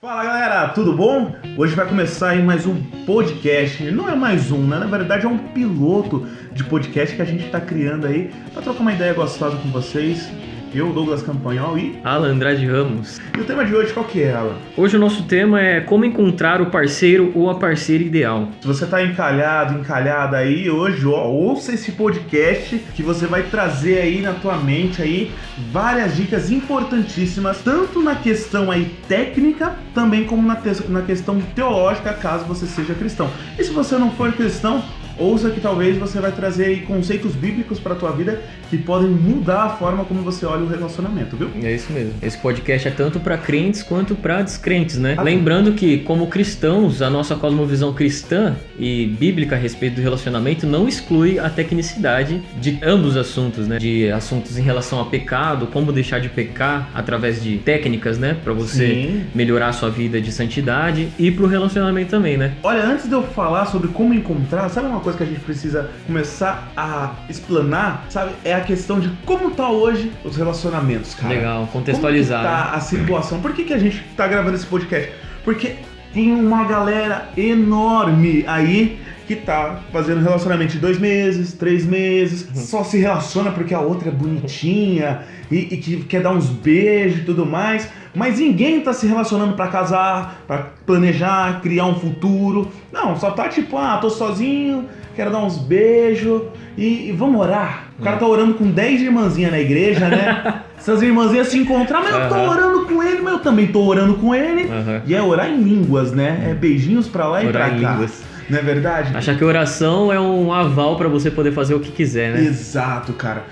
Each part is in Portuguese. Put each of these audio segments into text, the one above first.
Fala galera, tudo bom? Hoje vai começar aí mais um podcast. Não é mais um, né? Na verdade é um piloto de podcast que a gente tá criando aí pra trocar uma ideia gostosa com vocês. Eu, Douglas Campanhol e Alan Andrade Ramos. E o tema de hoje qual que é, Alan? Hoje o nosso tema é como encontrar o parceiro ou a parceira ideal. Se você tá encalhada aí hoje, ouça esse podcast que você vai trazer aí na tua mente aí várias dicas importantíssimas, tanto na questão aí técnica, também como na questão teológica, caso você seja cristão. E se você não for cristão, ouça que talvez você vai trazer aí conceitos bíblicos para a tua vida que podem mudar a forma como você olha o relacionamento, viu? É isso mesmo. Esse podcast é tanto para crentes quanto para descrentes, né? Lembrando que, como cristãos, a nossa cosmovisão cristã e bíblica a respeito do relacionamento não exclui a tecnicidade de ambos os assuntos, né? De assuntos em relação a pecado, como deixar de pecar através de técnicas, né? Para você melhorar a sua vida de santidade e pro relacionamento também, né? Olha, antes de eu falar sobre como encontrar, sabe uma coisa que a gente precisa começar a explanar, sabe? É a questão de como tá hoje os relacionamentos, cara. Legal, contextualizar. Como tá a situação? Por que a gente tá gravando esse podcast? Porque tem uma galera enorme aí que tá fazendo relacionamento de 2 meses, 3 meses, só se relaciona porque a outra é bonitinha e que quer dar uns beijos e tudo mais, mas ninguém tá se relacionando pra casar, pra planejar, criar um futuro. Não, só tá tipo, tô sozinho, quero dar uns beijos e vamos orar. O cara tá orando com 10 irmãzinhas na igreja, né? Essas irmãzinhas se encontram, mas eu tô orando com ele, mas eu também tô orando com ele. E é orar em línguas, né? É beijinhos pra lá e pra cá. Línguas. Não é verdade? Achar que oração é um aval pra você poder fazer o que quiser, né? Exato, cara.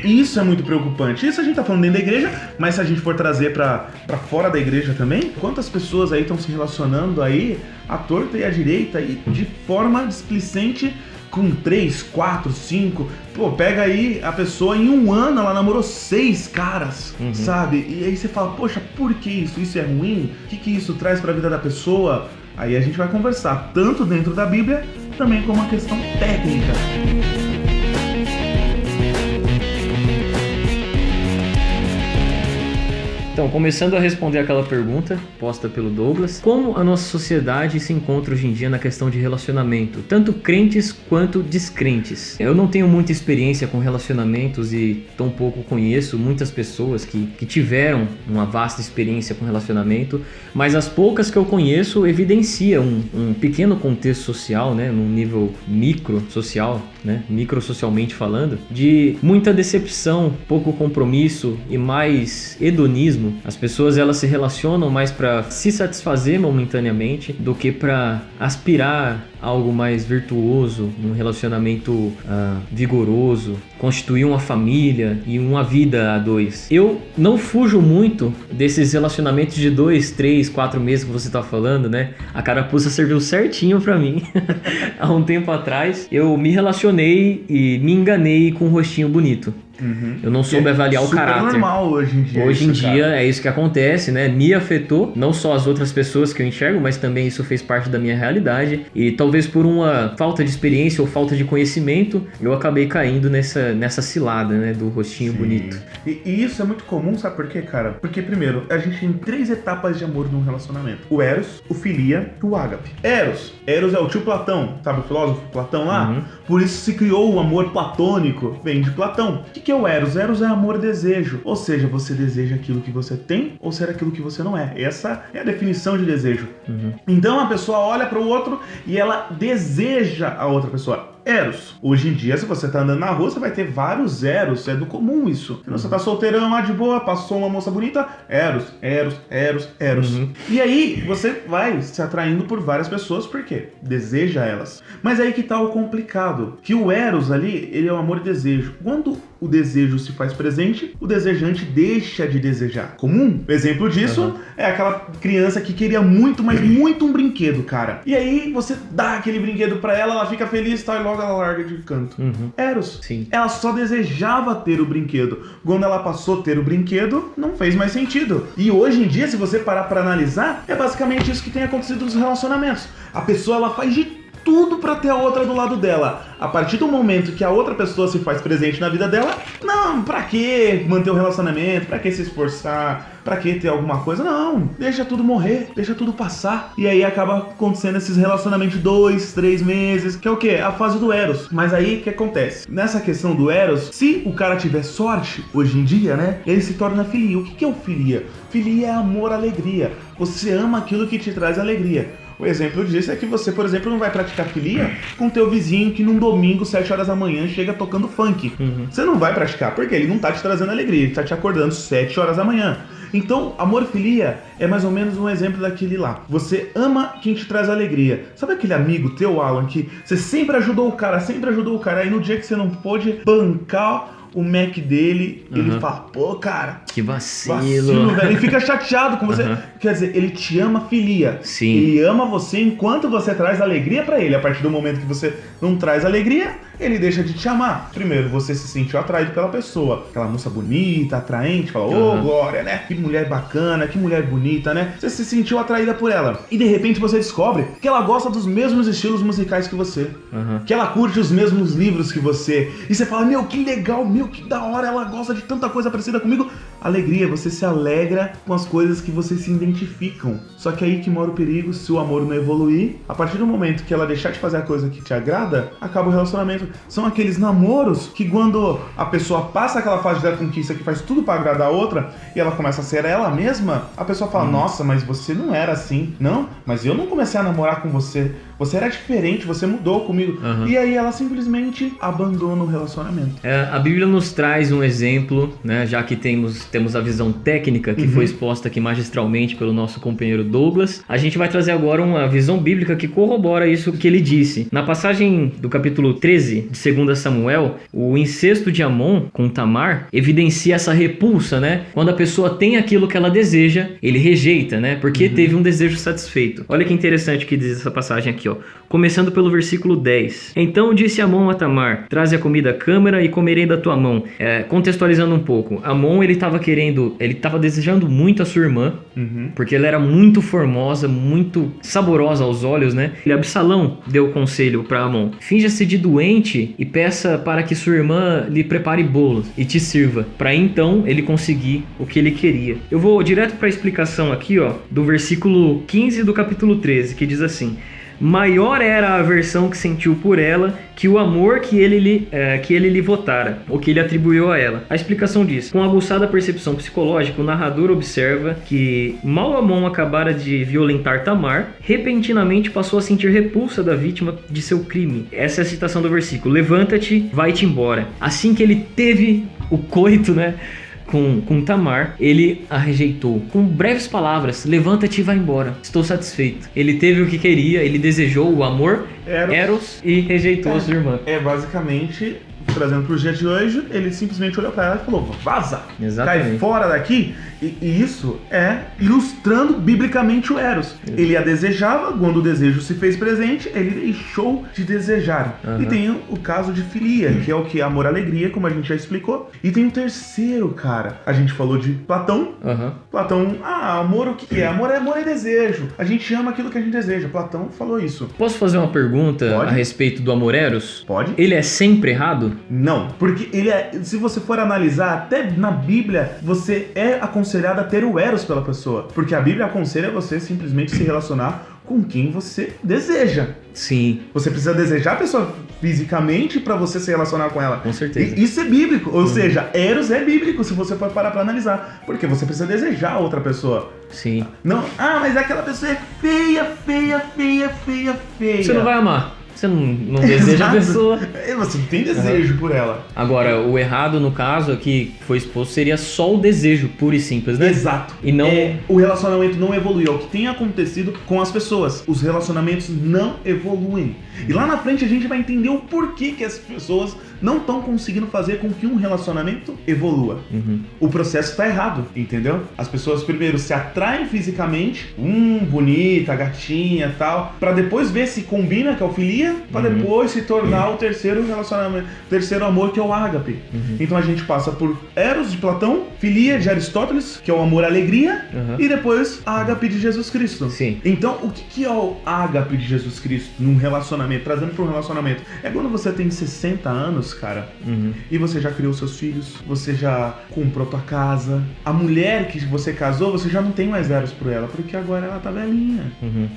Isso é muito preocupante. Isso a gente tá falando dentro da igreja, mas se a gente for trazer pra fora da igreja também, quantas pessoas aí estão se relacionando aí à torta e à direita e de forma displicente com 3, 4, 5... Pô, pega aí a pessoa em um ano, ela namorou 6 caras, sabe? E aí você fala, poxa, por que isso? Isso é ruim? O que isso traz pra vida da pessoa? Aí a gente vai conversar tanto dentro da Bíblia, também como uma questão técnica. Então, começando a responder aquela pergunta posta pelo Douglas, como a nossa sociedade se encontra hoje em dia na questão de relacionamento, tanto crentes quanto descrentes? Eu não tenho muita experiência com relacionamentos e tão pouco conheço muitas pessoas que tiveram uma vasta experiência com relacionamento, mas as poucas que eu conheço evidenciam um pequeno contexto social, né, num nível micro social, né, micro socialmente falando, de muita decepção, pouco compromisso e mais hedonismo. As pessoas elas se relacionam mais para se satisfazer momentaneamente do que para aspirar a algo mais virtuoso, um relacionamento vigoroso, constituir uma família e uma vida a 2. Eu não fujo muito desses relacionamentos de 2, 3, 4 meses que você está falando, né? A carapuça serviu certinho para mim. Há um tempo atrás eu me relacionei e me enganei com um rostinho bonito. Eu não soube avaliar o caráter. É normal hoje em dia. Hoje em dia é isso que acontece, né? Me afetou, não só as outras pessoas que eu enxergo, mas também isso fez parte da minha realidade. E talvez por uma falta de experiência ou falta de conhecimento, eu acabei caindo nessa cilada, né? Do rostinho bonito. E isso é muito comum, sabe por quê, cara? Porque, primeiro, a gente tem 3 etapas de amor num relacionamento. O Eros, o Filia e o Ágape. Eros é o tio Platão, sabe o filósofo Platão lá? Por isso se criou o amor platônico, vem de Platão. O que é o Eros? Eros é amor e desejo. Ou seja, você deseja aquilo que você tem ou ser aquilo que você não é. Essa é a definição de desejo. Então a pessoa olha para o outro e ela deseja a outra pessoa. Eros. Hoje em dia, se você tá andando na rua, você vai ter vários Eros. É do comum isso. Se você tá solteirão lá de boa, passou uma moça bonita, Eros. E aí, você vai se atraindo por várias pessoas, por quê? Deseja elas. Mas aí que tá o complicado. Que o Eros ali, ele é o amor e desejo. Quando o desejo se faz presente, o desejante deixa de desejar. Comum? Exemplo disso é aquela criança que queria muito, mas muito um brinquedo, cara. E aí, você dá aquele brinquedo pra ela, ela fica feliz, tá? E logo ela larga de canto. Eros. Sim. Ela só desejava ter o brinquedo. Quando ela passou a ter o brinquedo, não fez mais sentido. E hoje em dia, se você parar pra analisar, é basicamente isso que tem acontecido nos relacionamentos. A pessoa, ela faz de tudo pra ter a outra do lado dela. A partir do momento que a outra pessoa se faz presente na vida dela, não, pra que manter o relacionamento? Pra que se esforçar? Pra que ter alguma coisa? Não, deixa tudo morrer, deixa tudo passar. E aí acaba acontecendo esses relacionamentos de 2, 3 meses, que é o quê? A fase do Eros. Mas aí o que acontece? Nessa questão do Eros, se o cara tiver sorte, hoje em dia, né, ele se torna filia. O que é o filia? Filia é amor, alegria. Você ama aquilo que te traz alegria. O exemplo disso é que você, por exemplo, não vai praticar filia com teu vizinho que num domingo, 7 horas da manhã, chega tocando funk. Você não vai praticar, porque ele não tá te trazendo alegria, ele tá te acordando 7 horas da manhã. Então, amor filia é mais ou menos um exemplo daquele lá. Você ama quem te traz alegria. Sabe aquele amigo teu, Alan, que você sempre ajudou o cara, aí no dia que você não pôde bancar o Mac dele, ele fala, pô, cara, que vacilo, velho. Ele fica chateado com você. Quer dizer, ele te ama filia. Sim. Ele ama você enquanto você traz alegria pra ele. A partir do momento que você não traz alegria, ele deixa de te amar. Primeiro, você se sentiu atraído pela pessoa. Aquela moça bonita, atraente, fala, ô, Glória, né? Que mulher bacana, que mulher bonita, né? Você se sentiu atraída por ela. E de repente você descobre que ela gosta dos mesmos estilos musicais que você. Que ela curte os mesmos livros que você. E você fala, meu, que legal, meu, que da hora, ela gosta de tanta coisa parecida comigo. Alegria, você se alegra com as coisas que vocês se identificam. Só que aí que mora o perigo, se o amor não evoluir, a partir do momento que ela deixar de fazer a coisa que te agrada, acaba o relacionamento. São aqueles namoros que quando a pessoa passa aquela fase da conquista que faz tudo pra agradar a outra e ela começa a ser ela mesma, a pessoa fala, nossa, mas você não era assim. Não, mas eu não comecei a namorar com você. Você era diferente, você mudou comigo. E aí ela simplesmente abandona o relacionamento. A Bíblia nos traz um exemplo, né? Já que temos a visão técnica que foi exposta aqui magistralmente pelo nosso companheiro Douglas. A gente vai trazer agora uma visão bíblica que corrobora isso que ele disse. Na passagem do capítulo 13 de 2 Samuel, o incesto de Amon com Tamar evidencia essa repulsa, né? Quando a pessoa tem aquilo que ela deseja, ele rejeita, né? Porque teve um desejo satisfeito. Olha que interessante que diz essa passagem aqui, ó. Começando pelo versículo 10. Então disse Amon a Tamar, traze a comida à câmara e comerei da tua mão. Contextualizando um pouco, Amon ele estava desejando muito a sua irmã, porque ela era muito formosa, muito saborosa aos olhos, né? E Absalão deu o conselho para Amon: finja-se de doente e peça para que sua irmã lhe prepare bolos e te sirva, para então ele conseguir o que ele queria. Eu vou direto para a explicação aqui, ó, do versículo 15 do capítulo 13, que diz assim: maior era a aversão que sentiu por ela que o amor que ele lhe votara, ou que ele atribuiu a ela. A explicação diz: com aguçada percepção psicológica, o narrador observa que mal Amon acabara de violentar Tamar, repentinamente passou a sentir repulsa da vítima de seu crime. Essa é a citação do versículo: levanta-te, vai-te embora. Assim que ele teve o coito, né, com Tamar, ele a rejeitou. Com breves palavras: levanta-te e vai embora, estou satisfeito. Ele teve o que queria, ele desejou o amor Eros e rejeitou a sua irmã. Basicamente, trazendo pro dia de hoje, ele simplesmente olhou pra ela e falou: vaza, exatamente, cai fora daqui. E isso é ilustrando biblicamente o Eros. Ele a desejava, quando o desejo se fez presente, ele deixou de desejar. E tem o caso de filia, que é o que? Amor, alegria, como a gente já explicou. E tem o terceiro, cara. A gente falou de Platão. Platão, amor o que é? Amor é desejo. A gente ama aquilo que a gente deseja. Platão falou isso. Posso fazer uma pergunta a respeito do amor Eros? Pode. Ele é sempre errado? Não, porque ele se você for analisar, até na Bíblia, você é aconselhado a ter o Eros pela pessoa. Porque a Bíblia aconselha você simplesmente se relacionar com quem você deseja. Sim. Você precisa desejar a pessoa fisicamente para você se relacionar com ela. Com certeza. E isso é bíblico. Ou seja, Eros é bíblico se você for parar pra analisar. Porque você precisa desejar a outra pessoa. Sim. Não, mas aquela pessoa é feia. Você não vai amar. Você não deseja a pessoa. Você não tem desejo por ela. Agora, o errado, no caso, aqui que foi exposto, seria só o desejo, puro e simples, né? Exato. E não... o relacionamento não evoluiu. É o que tem acontecido com as pessoas. Os relacionamentos não evoluem. E lá na frente a gente vai entender o porquê que as pessoas não estão conseguindo fazer com que um relacionamento evolua. O processo está errado, entendeu? As pessoas primeiro se atraem fisicamente, bonita, gatinha e tal, pra depois ver se combina, que é o filia, filia, pra depois se tornar o terceiro relacionamento, terceiro amor, que é o ágape. Então a gente passa por Eros de Platão, filia de Aristóteles, que é o amor à alegria, e depois ágape de Jesus Cristo. Sim. Então, o que é o ágape de Jesus Cristo num relacionamento, trazendo para um relacionamento? É quando você tem 60 anos, cara, e você já criou seus filhos, você já comprou tua casa, a mulher que você casou, você já não tem mais Eros por ela, porque agora ela tá velhinha,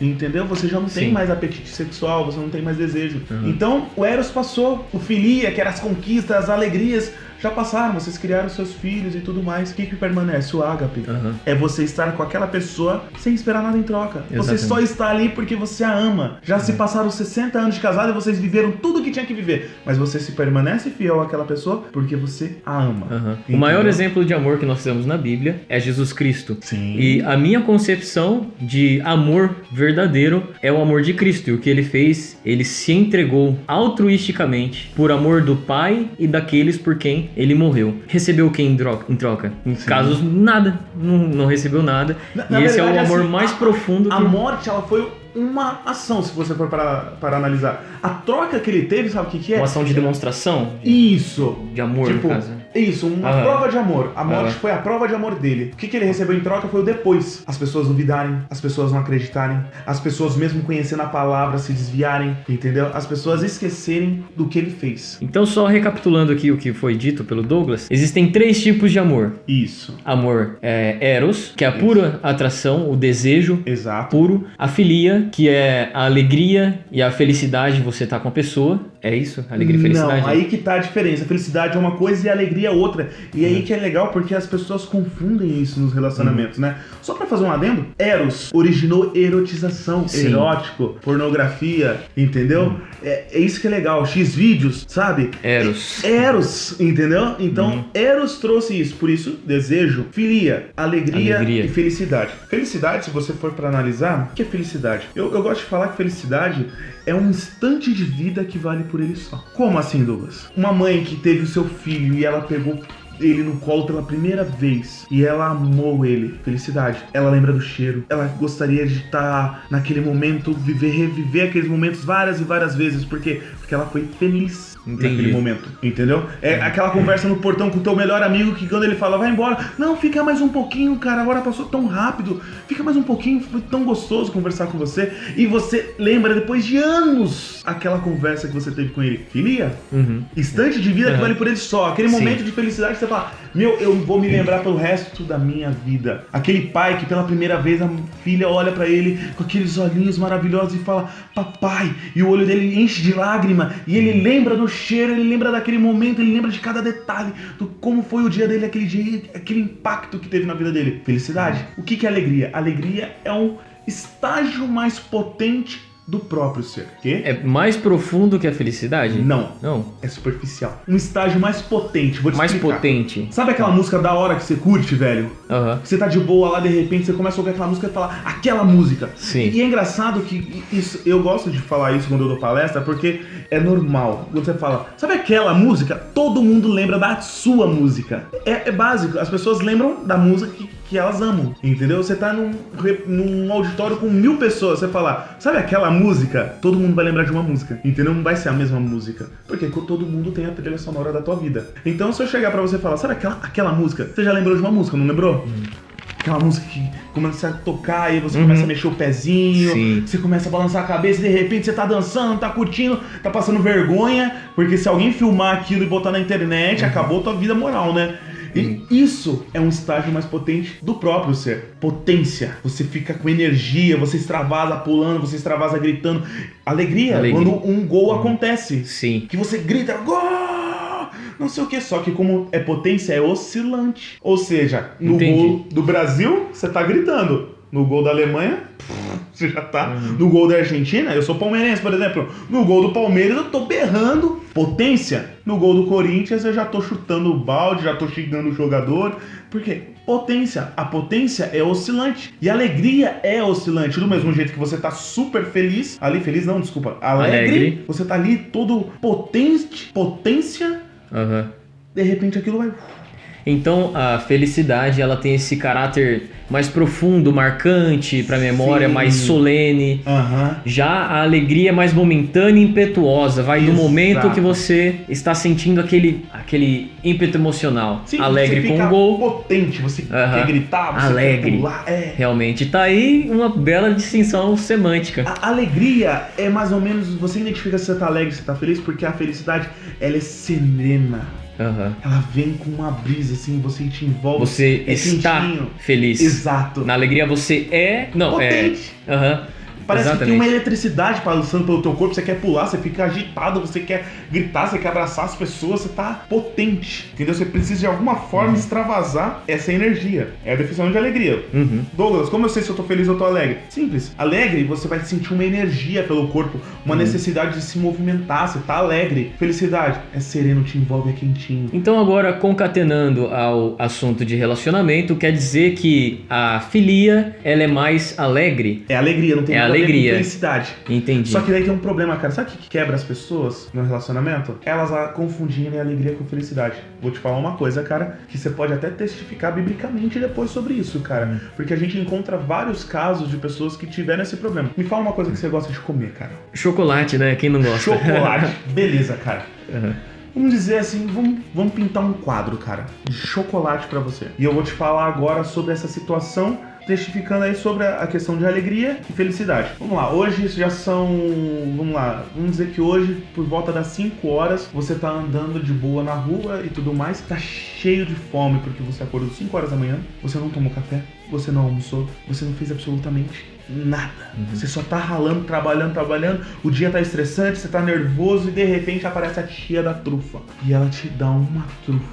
entendeu? Você já não tem mais apetite sexual, você não tem mais desejo. Então, o Eros passou, o filia, que eram as conquistas, as alegrias, já passaram, vocês criaram seus filhos e tudo mais. O que permanece? O ágape. É você estar com aquela pessoa sem esperar nada em troca. Exatamente. Você só está ali porque você a ama. Já se passaram 60 anos de casado e vocês viveram tudo o que tinha que viver. Mas você se permanece fiel àquela pessoa porque você a ama. O maior exemplo de amor que nós temos na Bíblia é Jesus Cristo. Sim. E a minha concepção de amor verdadeiro é o amor de Cristo. E o que ele fez, ele se entregou altruisticamente por amor do Pai e daqueles por quem ele morreu. Recebeu o que em troca? Em casos, nada. Não recebeu nada. E esse é o amor mais profundo. A morte, ela foi uma ação, se você for para analisar. A troca que ele teve, sabe o que é? Uma ação de demonstração? Isso. De amor, tipo, no caso. Isso, uma prova de amor. A morte foi a prova de amor dele. O que ele recebeu em troca foi o depois. As pessoas duvidarem, as pessoas não acreditarem, as pessoas mesmo conhecendo a palavra se desviarem, entendeu? As pessoas esquecerem do que ele fez. Então, só recapitulando aqui o que foi dito pelo Douglas, existem 3 tipos de amor. Isso. Amor Eros, que é a pura atração, o desejo puro. A filia, que é a alegria e a felicidade de você estar com a pessoa. É isso? Alegria e felicidade? Não, aí que tá a diferença. A felicidade é uma coisa e a alegria é outra. E aí que é legal porque as pessoas confundem isso nos relacionamentos, né? Só pra fazer um adendo, Eros originou erotização, erótico, pornografia, entendeu? É isso que é legal. X-vídeos, sabe? Eros, entendeu? Então, Eros trouxe isso. Por isso, desejo, filia, alegria e felicidade. Felicidade, se você for pra analisar, o que é felicidade? Eu gosto de falar que felicidade é um instante de vida que vale por ele só. Como assim, Douglas? Uma mãe que teve o seu filho e ela pegou ele no colo pela primeira vez e ela amou ele, felicidade. Ela lembra do cheiro, ela gostaria de estar naquele momento, reviver aqueles momentos várias e várias vezes, porque ela foi feliz naquele momento, entendeu? É aquela conversa no portão com o teu melhor amigo que quando ele fala, vai embora, não, fica mais um pouquinho, cara, agora passou tão rápido, fica mais um pouquinho, foi tão gostoso conversar com você, e você lembra depois de anos aquela conversa que você teve com ele. Filia? Instante de vida que vale por ele só, aquele momento de felicidade que você fala, meu, eu vou me lembrar pelo resto da minha vida. Aquele pai que pela primeira vez a filha olha pra ele com aqueles olhinhos maravilhosos e fala, papai, e o olho dele enche de lágrima, e ele lembra do cheiro, ele lembra daquele momento, ele lembra de cada detalhe, do como foi o dia dele, aquele dia, aquele impacto que teve na vida dele. Felicidade. O que é alegria? Alegria é um estágio mais potente do próprio ser. Quê? É mais profundo que a felicidade? Não. É superficial. Um estágio mais potente. Vou te mais explicar. Potente. Sabe aquela música da hora que você curte, velho? Que você tá de boa lá, de repente você começa a ouvir aquela música e fala, aquela música. Sim. E é engraçado que isso, eu gosto de falar isso quando eu dou palestra, porque é normal. Quando você fala, sabe aquela música? Todo mundo lembra da sua música. É básico. As pessoas lembram da música que elas amam, entendeu? Você tá num auditório com 1000 pessoas, você fala, sabe aquela música? Todo mundo vai lembrar de uma música, entendeu? Não vai ser a mesma música, porque todo mundo tem a trilha sonora da tua vida. Então se eu chegar pra você e falar, sabe aquela música? Você já lembrou de uma música, não lembrou? Aquela música que começa a tocar e você começa a mexer o pezinho, você começa a balançar a cabeça e de repente você tá dançando, tá curtindo, tá passando vergonha, porque se alguém filmar aquilo e botar na internet, acabou tua vida moral, né? E isso é um estágio mais potente do próprio ser. Potência. Você fica com energia, você extravasa pulando, você extravasa gritando. Alegria. Quando um gol acontece. Sim. Que você grita, gol! Não sei o que, só que como é potência, é oscilante. Ou seja, no gol do Brasil, você tá gritando. No gol da Alemanha, você já tá. No gol da Argentina, eu sou palmeirense, por exemplo. No gol do Palmeiras, eu tô berrando. Potência. No gol do Corinthians, eu já tô chutando o balde, já tô xingando o jogador. Por quê? Potência. A potência é oscilante. E a alegria é oscilante. Do mesmo jeito que você tá super feliz. Feliz não, desculpa. Alegre. Você tá ali todo potente. Potência. De repente aquilo vai... Então a felicidade ela tem esse caráter mais profundo, marcante para a memória, Sim. mais solene. Aham. Já a alegria é mais momentânea e impetuosa, vai do Exato. momento que você está sentindo aquele ímpeto emocional. Sim, Alegre você com fica um gol. potente, você quer gritar, você Alegre. quer pular. Realmente, tá aí uma bela distinção semântica. A alegria é mais ou menos, você identifica se você tá alegre, se você tá feliz, porque a felicidade, ela é serena. Aham. Ela vem com uma brisa assim, você te envolve. Você é está quentinho. feliz. Exato. Na alegria você é... Não, Potente. é... Aham. Parece Exatamente. que tem uma eletricidade passando pelo teu corpo, você quer pular, você fica agitado, você quer gritar, você quer abraçar as pessoas, você tá potente, entendeu? Você precisa de alguma forma extravasar essa energia. É a definição de alegria. Uhum. Douglas, como eu sei se eu tô feliz ou tô alegre? Simples. Alegre, você vai sentir uma energia pelo corpo, uma necessidade de se movimentar, você tá alegre. Felicidade, é sereno, te envolve, é quentinho. Então agora, concatenando ao assunto de relacionamento, quer dizer que a filia, ela é mais alegre? É alegria, não tem nada a ver com alegria. felicidade. Entendi. Só que daí tem um problema, cara. Sabe o que quebra as pessoas no relacionamento? Elas confundirem alegria com felicidade. Vou te falar uma coisa, cara, que você pode até testificar biblicamente depois sobre isso, cara. Porque a gente encontra vários casos de pessoas que tiveram esse problema. Me fala uma coisa que você gosta de comer, cara. Chocolate, né? Quem não gosta? Chocolate. Beleza, cara. Uhum. Vamos dizer assim, vamos pintar um quadro, cara, de chocolate pra você. E eu vou te falar agora sobre essa situação, testificando aí sobre a questão de alegria e felicidade. Vamos lá, hoje já são... Vamos dizer que hoje, por volta das 5 horas, você tá andando de boa na rua e tudo mais, tá cheio de fome porque você acordou 5 horas da manhã, você não tomou café, você não almoçou, você não fez absolutamente nada. Você só tá ralando, trabalhando, o dia tá estressante, você tá nervoso e de repente aparece a tia da trufa. E ela te dá uma trufa.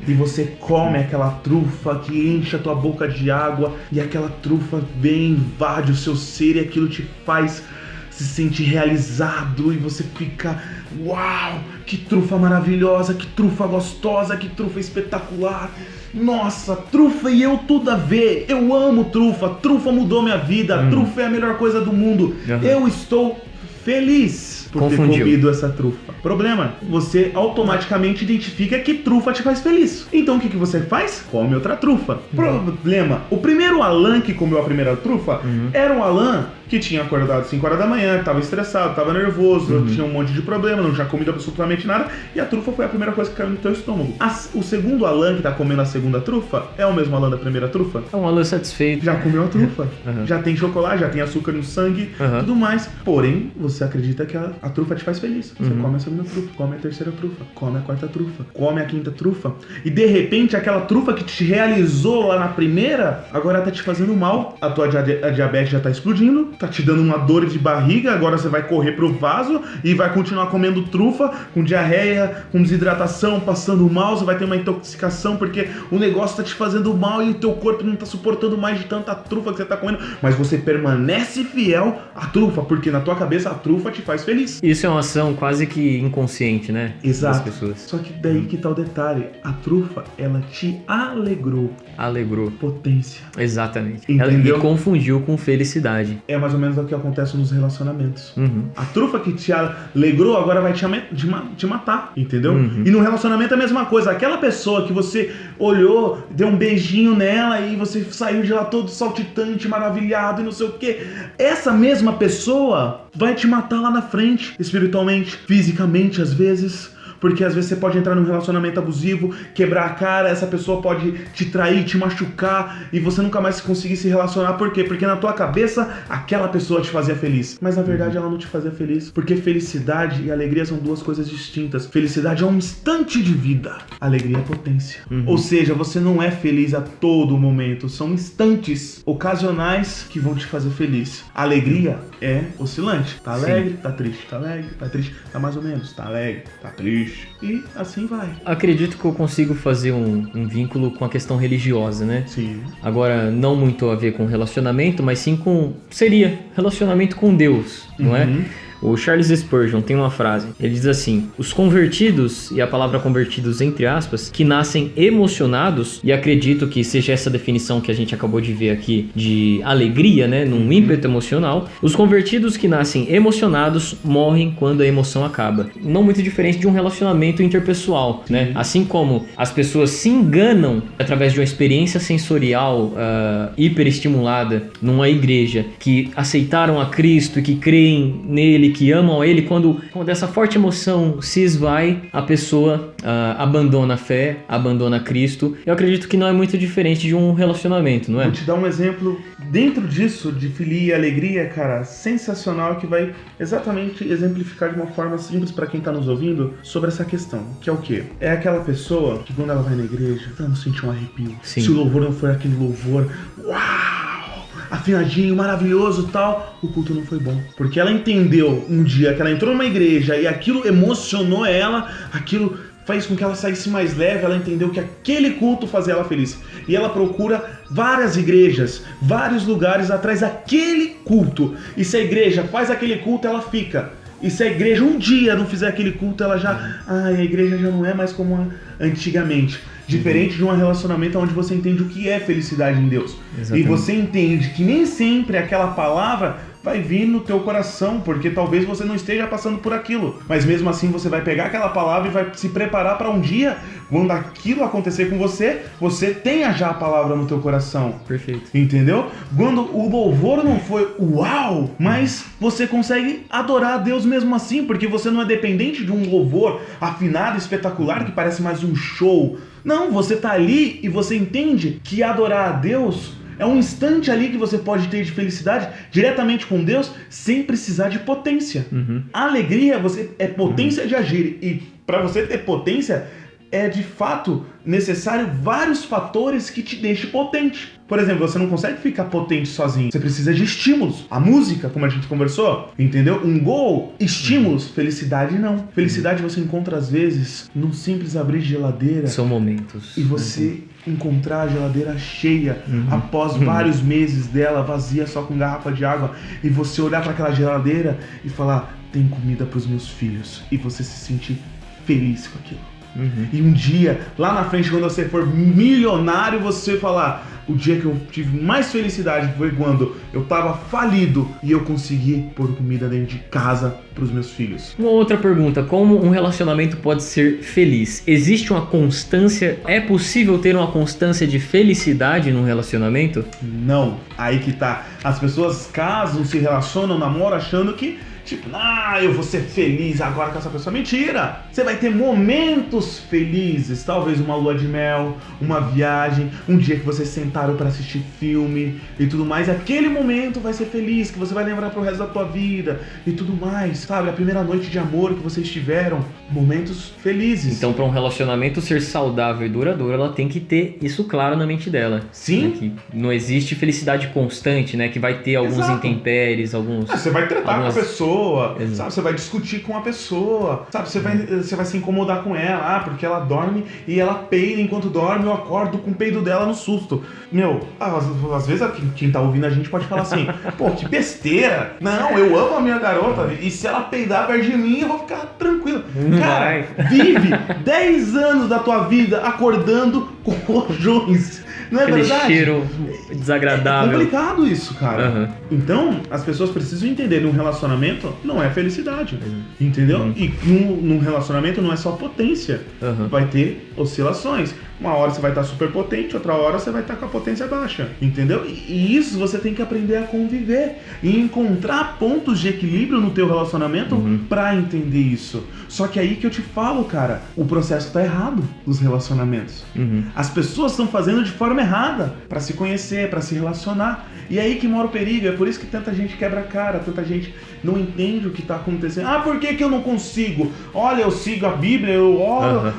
E você come aquela trufa que enche a tua boca de água e aquela trufa vem, invade o seu ser e aquilo te faz se sentir realizado e você fica, uau, que trufa maravilhosa, que trufa gostosa, que trufa espetacular. Nossa, trufa e eu tudo a ver. Eu amo trufa. Trufa mudou minha vida. Trufa é a melhor coisa do mundo. Eu estou feliz por ter comido essa trufa. Problema, você automaticamente identifica que trufa te faz feliz. Então o que você faz? Come outra trufa. Problema, o primeiro Alan que comeu a primeira trufa era um Alan que tinha acordado 5 horas da manhã, tava estressado, tava nervoso, tinha um monte de problema, não tinha comido absolutamente nada, e a trufa foi a primeira coisa que caiu no teu estômago. O segundo Alan que tá comendo a segunda trufa é o mesmo Alan da primeira trufa? É um Alan satisfeito. Já comeu a trufa, já tem chocolate, já tem açúcar no sangue, tudo mais. Porém, você acredita que a trufa te faz feliz. Você come a segunda trufa, come a terceira trufa, come a quarta trufa, come a quinta trufa, e de repente aquela trufa que te realizou lá na primeira, agora tá te fazendo mal, a tua diabetes já tá explodindo, tá te dando uma dor de barriga, agora você vai correr pro vaso e vai continuar comendo trufa, com diarreia, com desidratação, passando mal, você vai ter uma intoxicação porque o negócio tá te fazendo mal e o teu corpo não tá suportando mais de tanta trufa que você tá comendo, mas você permanece fiel à trufa, porque na tua cabeça a trufa te faz feliz. Isso é uma ação quase que inconsciente, né? Exato. Das pessoas. Só que daí que tá o detalhe, a trufa, ela te alegrou. Alegrou. Potência. Exatamente. Entendeu? E confundiu com felicidade. É mais ou menos o que acontece nos relacionamentos. A trufa que te alegrou agora vai te matar, entendeu? E no relacionamento é a mesma coisa. Aquela pessoa que você olhou, deu um beijinho nela e você saiu de lá todo saltitante, maravilhado e não sei o quê. Essa mesma pessoa vai te matar lá na frente, espiritualmente, fisicamente às vezes. Porque às vezes você pode entrar num relacionamento abusivo, quebrar a cara, essa pessoa pode te trair, te machucar e você nunca mais conseguir se relacionar. Por quê? Porque na tua cabeça aquela pessoa te fazia feliz. Mas na verdade ela não te fazia feliz. Porque felicidade e alegria são duas coisas distintas. Felicidade é um instante de vida. Alegria é potência. Ou seja, você não é feliz a todo momento. São instantes ocasionais que vão te fazer feliz. Alegria é oscilante. Tá alegre, tá triste. Tá alegre, tá triste. Tá mais ou menos. Tá alegre, tá triste. E assim vai. Acredito que eu consigo fazer um vínculo com a questão religiosa, né? Sim. Agora, não muito a ver com relacionamento, mas sim com... Seria relacionamento com Deus, não é? O Charles Spurgeon tem uma frase, ele diz assim: os convertidos, e a palavra convertidos entre aspas, que nascem emocionados, e acredito que seja essa definição que a gente acabou de ver aqui, de alegria, né, num ímpeto emocional, os convertidos que nascem emocionados morrem quando a emoção acaba. Não muito diferente de um relacionamento interpessoal, né? Assim como as pessoas se enganam através de uma experiência sensorial hiperestimulada numa igreja, que aceitaram a Cristo e que creem nele, que amam a ele, quando essa forte emoção se esvai, a pessoa abandona a fé, abandona Cristo. Eu acredito que não é muito diferente de um relacionamento, não é? Vou te dar um exemplo dentro disso, de filia e alegria, cara, sensacional, que vai exatamente exemplificar de uma forma simples para quem tá nos ouvindo sobre essa questão, que é o quê? É aquela pessoa que quando ela vai na igreja, ela não sente um arrepio. Sim. Se o louvor não for aquele louvor, uau, afinadinho, maravilhoso e tal, o culto não foi bom. Porque ela entendeu um dia que ela entrou numa igreja e aquilo emocionou ela, aquilo fez com que ela saísse mais leve, ela entendeu que aquele culto fazia ela feliz. E ela procura várias igrejas, vários lugares atrás daquele culto. E se a igreja faz aquele culto, ela fica. E se a igreja um dia não fizer aquele culto, ela já... a igreja já não é mais como antigamente. Diferente de um relacionamento onde você entende o que é felicidade em Deus. Exatamente. E você entende que nem sempre aquela palavra vai vir no teu coração, porque talvez você não esteja passando por aquilo. Mas mesmo assim você vai pegar aquela palavra e vai se preparar para um dia, quando aquilo acontecer com você, você tenha já a palavra no teu coração. Perfeito. Entendeu? Quando o louvor não foi uau, mas você consegue adorar a Deus mesmo assim, porque você não é dependente de um louvor afinado, espetacular, que parece mais um show. Não, você tá ali e você entende que adorar a Deus é um instante ali que você pode ter de felicidade diretamente com Deus, sem precisar de potência. A alegria é potência de agir. E para você ter potência, é de fato necessário vários fatores que te deixem potente. Por exemplo, você não consegue ficar potente sozinho. Você precisa de estímulos. A música, como a gente conversou, entendeu? Um gol, estímulos. Felicidade não. Felicidade você encontra às vezes num simples abrir de geladeira. São momentos. E você encontrar a geladeira cheia após vários meses dela vazia, só com garrafa de água, e você olhar para aquela geladeira e falar: tem comida para os meus filhos, e você se sentir feliz com aquilo. E um dia, lá na frente, quando você for milionário, você falar: o dia que eu tive mais felicidade foi quando eu tava falido e eu consegui pôr comida dentro de casa pros meus filhos. Uma outra pergunta: como um relacionamento pode ser feliz? Existe uma constância? É possível ter uma constância de felicidade num relacionamento? Não, aí que tá. As pessoas casam, se relacionam, namoram achando que tipo, eu vou ser feliz agora com essa pessoa. Mentira! Você vai ter momentos felizes, talvez uma lua de mel, uma viagem, um dia que vocês sentaram para assistir filme e tudo mais. Aquele momento vai ser feliz, que você vai lembrar pro resto da tua vida e tudo mais, sabe? A primeira noite de amor que vocês tiveram, momentos felizes. Então, para um relacionamento ser saudável e duradouro, ela tem que ter isso claro na mente dela. Sim. Né? Que não existe felicidade constante, né? Que vai ter alguns intempéries, alguns... Você vai tratar com a pessoa, Exato. sabe? Você vai discutir com a pessoa, sabe? Você vai se incomodar com ela, porque ela dorme e ela peida enquanto dorme, eu acordo com o peido dela no susto. Meu, às vezes quem tá ouvindo a gente pode falar assim: pô, que besteira. Não, eu amo a minha garota e se ela peidar perto de mim, eu vou ficar tranquilo. Cara, vive 10 anos da tua vida acordando com rojões. Não é aquele verdade? Cheiro desagradável. É complicado isso, cara. Então, as pessoas precisam entender, num relacionamento não é felicidade, entendeu? E num relacionamento não é só potência, vai ter oscilações. Uma hora você vai estar super potente, outra hora você vai estar com a potência baixa, entendeu? E isso você tem que aprender a conviver e encontrar pontos de equilíbrio no teu relacionamento pra entender isso. Só que aí que eu te falo, cara, o processo tá errado dos relacionamentos. As pessoas estão fazendo de forma errada pra se conhecer, pra se relacionar. E aí que mora o perigo, é por isso que tanta gente quebra a cara, tanta gente não entende o que tá acontecendo. Por que eu não consigo? Olha, eu sigo a Bíblia, eu oro.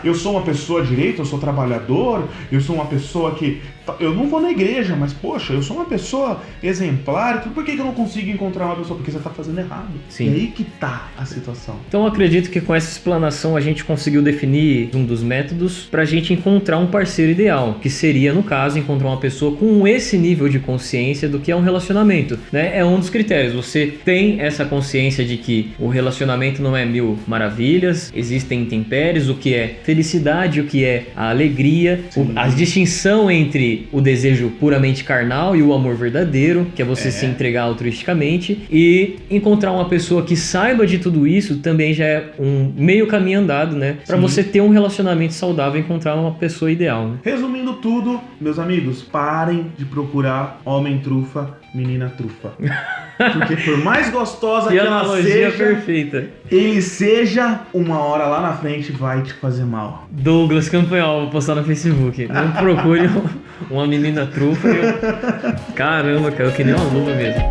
Eu sou uma pessoa direita, eu sou trabalhador, eu sou uma pessoa que eu não vou na igreja, mas poxa, eu sou uma pessoa exemplar, por que eu não consigo encontrar uma pessoa? Porque você tá fazendo errado. Sim. E aí que tá a situação. Então eu acredito que com essa explanação a gente conseguiu definir um dos métodos pra gente encontrar um parceiro ideal, que seria, no caso, encontrar uma pessoa com esse nível de consciência do que é um relacionamento, né? É um dos critérios. Você tem essa consciência de que o relacionamento não é mil maravilhas, existem intempéries, o que é felicidade, o que é a alegria, a distinção entre o desejo puramente carnal e o amor verdadeiro, que é você se entregar altruisticamente, e encontrar uma pessoa que saiba de tudo isso também já é um meio caminho andado, né? Pra você ter um relacionamento saudável e encontrar uma pessoa ideal, né? Resumindo tudo, meus amigos, parem de procurar homem trufa, menina trufa. Porque por mais gostosa que ela seja, perfeita. ele seja, uma hora lá na frente vai te fazer mal. Douglas Campanhol, vou postar no Facebook. Não procure uma menina trufa. Caramba, caiu que nem uma luva mesmo.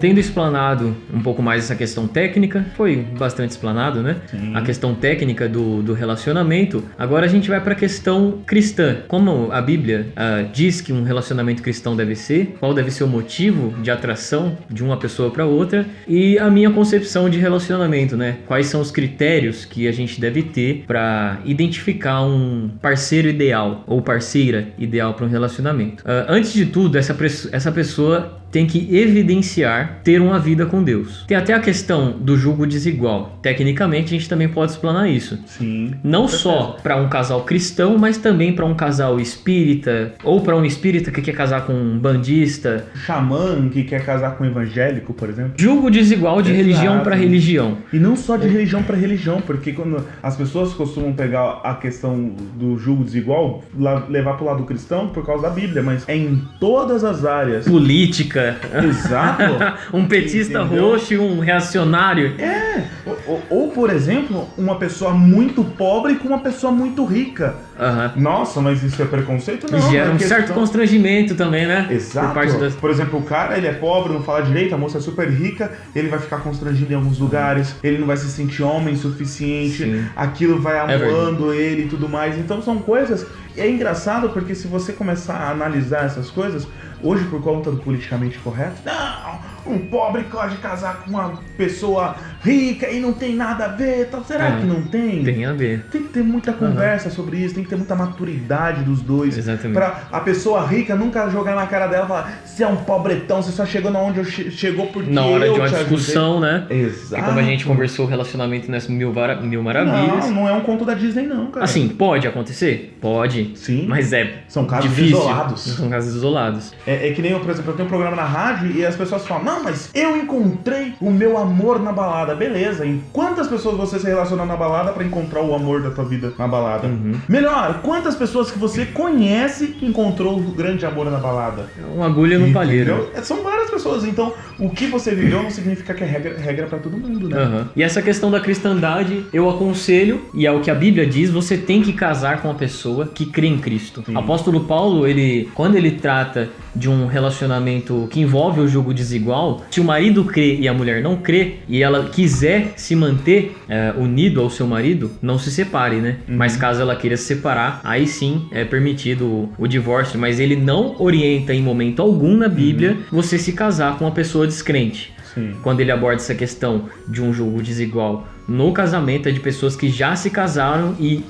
Tendo explanado um pouco mais essa questão técnica, foi bastante explanado, né? Sim. A questão técnica do relacionamento. Agora a gente vai para a questão cristã. Como a Bíblia diz que um relacionamento cristão deve ser, qual deve ser o motivo de atração de uma pessoa para outra, e a minha concepção de relacionamento, né? Quais são os critérios que a gente deve ter para identificar um parceiro ideal ou parceira ideal para um relacionamento. Antes de tudo, essa pessoa tem que evidenciar ter uma vida com Deus. Tem até a questão do julgo desigual. Tecnicamente, a gente também pode explanar isso. Sim. Não só para um casal cristão, mas também para um casal espírita, ou para um espírita que quer casar com um bandista. Xamã que quer casar com um evangélico, por exemplo. Julgo desigual de religião para religião. E não só de religião para religião, porque quando as pessoas costumam pegar a questão do julgo desigual, levar pro lado cristão por causa da Bíblia, mas é em todas as áreas. Política. Exato. Um petista Entendeu? roxo e um reacionário. Ou, por exemplo, uma pessoa muito pobre com uma pessoa muito rica. Nossa, mas isso é preconceito? Não. Gera um certo constrangimento também, né? Exato. Por parte das... Por exemplo, o cara, ele é pobre, não fala direito, a moça é super rica, ele vai ficar constrangido em alguns lugares, ele não vai se sentir homem suficiente, Sim. aquilo vai amuando ele e tudo mais. Então são coisas... E é engraçado porque se você começar a analisar essas coisas, hoje por conta do politicamente correto, não, um pobre pode casar com uma pessoa rica e não tem nada a ver, então, será que não tem? Tem a ver. Tem que ter muita conversa sobre isso, tem que ter muita maturidade dos dois. Exatamente. Pra a pessoa rica nunca jogar na cara dela e falar, você é um pobretão, você só chegou na onde eu chegou porque na hora eu de uma te discussão, ajudei. né? Exato. E como a gente conversou o relacionamento nessas mil maravilhas. Não é um conto da Disney não, cara. Assim, pode acontecer? Pode. Sim. Mas são casos difícil. isolados. São casos isolados. É que nem eu, por exemplo, eu tenho um programa na rádio e as pessoas falam, não, mas eu encontrei o meu amor na balada. Beleza, em quantas pessoas você se relaciona na balada pra encontrar o amor da tua vida na balada? Melhor, quantas pessoas que você conhece que encontrou o grande amor na balada? Uma agulha no palheiro. São várias pessoas, então o que você viveu não significa que é regra pra todo mundo, né? E essa questão da cristandade, eu aconselho, e é o que a Bíblia diz, você tem que casar com uma pessoa que crê em Cristo. Sim. Apóstolo Paulo, quando ele trata de um relacionamento que envolve o julgo desigual, se o marido crê e a mulher não crê, e ela quiser se manter unido ao seu marido, não se separe, né? Mas caso ela queira se separar, aí sim é permitido o divórcio, mas ele não orienta em momento algum na Bíblia você se casar com uma pessoa descrente. Sim. Quando ele aborda essa questão de um julgo desigual no casamento, é de pessoas que já se casaram e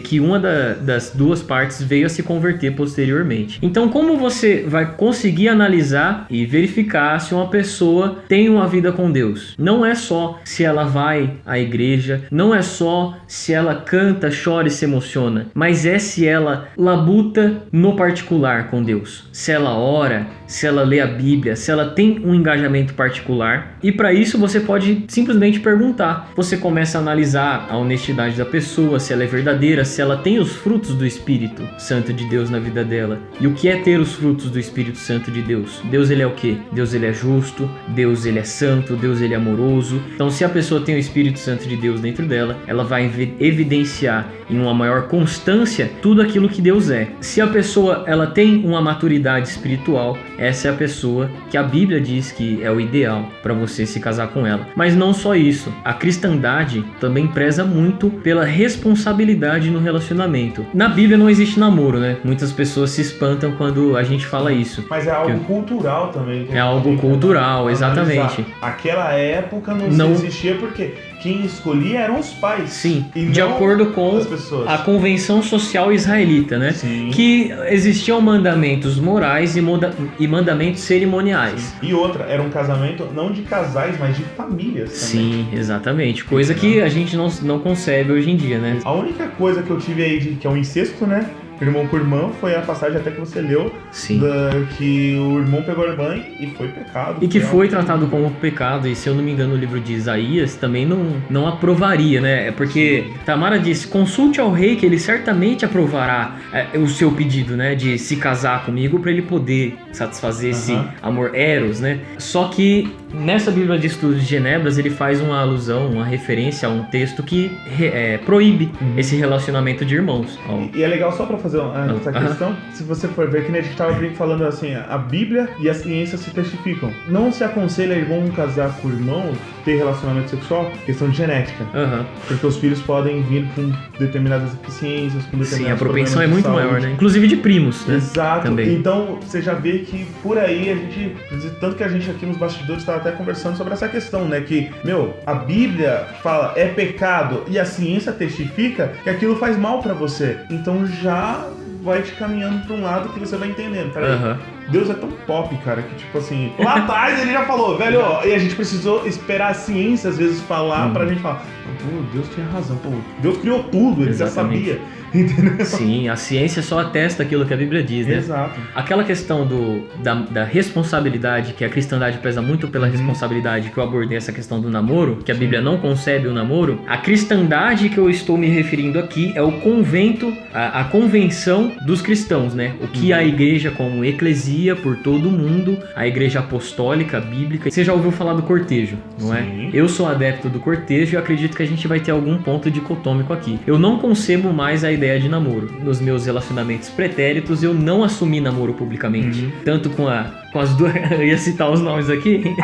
que uma das duas partes veio a se converter posteriormente. Então, como você vai conseguir analisar e verificar se uma pessoa tem uma vida com Deus? Não é só se ela vai à igreja, não é só se ela canta, chora e se emociona, mas é se ela labuta no particular com Deus. Se ela ora, se ela lê a Bíblia, se ela tem um engajamento particular. E para isso você pode simplesmente perguntar. Você começa a analisar a honestidade da pessoa, se ela é verdadeira, se ela tem os frutos do Espírito Santo de Deus na vida dela. E o que é ter os frutos do Espírito Santo de Deus? Deus, ele é o quê? Deus, ele é justo, Deus, ele é santo, Deus, ele é amoroso. Então, se a pessoa tem o Espírito Santo de Deus dentro dela, ela vai evidenciar em uma maior constância tudo aquilo que Deus é. Se a pessoa ela tem uma maturidade espiritual, essa é a pessoa que a Bíblia diz que é o ideal para você se casar com ela. Mas não só isso, a cristandade também preza muito pela responsabilidade no relacionamento. Na Bíblia não existe namoro, né? Muitas pessoas se espantam quando a gente fala isso. Mas é algo cultural também. É algo cultural, exatamente. Aquela época não existia porque quem escolhia eram os pais. Sim, de acordo com a convenção social israelita, né? Sim. Que existiam mandamentos morais e mandamentos cerimoniais. Sim. E outra, era um casamento não de casais, mas de famílias também. Sim, exatamente. Coisa que a gente não concebe hoje em dia, né? A única coisa que eu tive aí que é um incesto, né? Irmão por irmão, foi a passagem até que você leu. Sim. Que o irmão pegou a irmã e foi pecado. E que foi tratado como pecado. E se eu não me engano, o livro de Isaías também não aprovaria, né? É porque Tamara disse, consulte ao rei que ele certamente aprovará o seu pedido, né? De se casar comigo para ele poder satisfazer esse amor eros, né? Só que nessa Bíblia de Estudos de Genebras ele faz uma alusão, uma referência a um texto que proíbe esse relacionamento de irmãos. E é legal só pra fazer essa questão, se você for ver que a gente estava falando assim, a Bíblia e a ciência se testificam. Não se aconselha irmão casar com irmãos, ter relacionamento sexual, questão de genética. Porque os filhos podem vir com determinadas deficiências, com determinados Sim, a propensão é muito saúde. Maior, né? Inclusive de primos, né? Exato. Também. Então, você já vê que por aí a gente, tanto que a gente aqui nos bastidores estava até conversando sobre essa questão, né? Que, a Bíblia fala é pecado e a ciência testifica que aquilo faz mal pra você. Então já vai te caminhando pra um lado que você vai entendendo. Peraí, Deus é tão pop, cara, que tipo assim... Lá atrás ele já falou, velho, e a gente precisou esperar a ciência às vezes falar pra gente falar, pô, Deus tinha razão, pô, Deus criou tudo, ele já sabia. Entendeu? Sim, a ciência só atesta aquilo que a Bíblia diz, né? Exato. Aquela questão da responsabilidade, que a cristandade pesa muito pela responsabilidade, que eu abordei essa questão do namoro, que a Bíblia não concebe o namoro, a cristandade que eu estou me referindo aqui é o convento, a convenção dos cristãos, né? O que a igreja como eclesia por todo o mundo, a igreja apostólica, bíblica. Você já ouviu falar do cortejo, não é? Eu sou adepto do cortejo e acredito que a gente vai ter algum ponto dicotômico aqui. Eu não concebo mais a ideia de namoro. Nos meus relacionamentos pretéritos, eu não assumi namoro publicamente. Tanto com as duas... Eu ia citar os nomes aqui.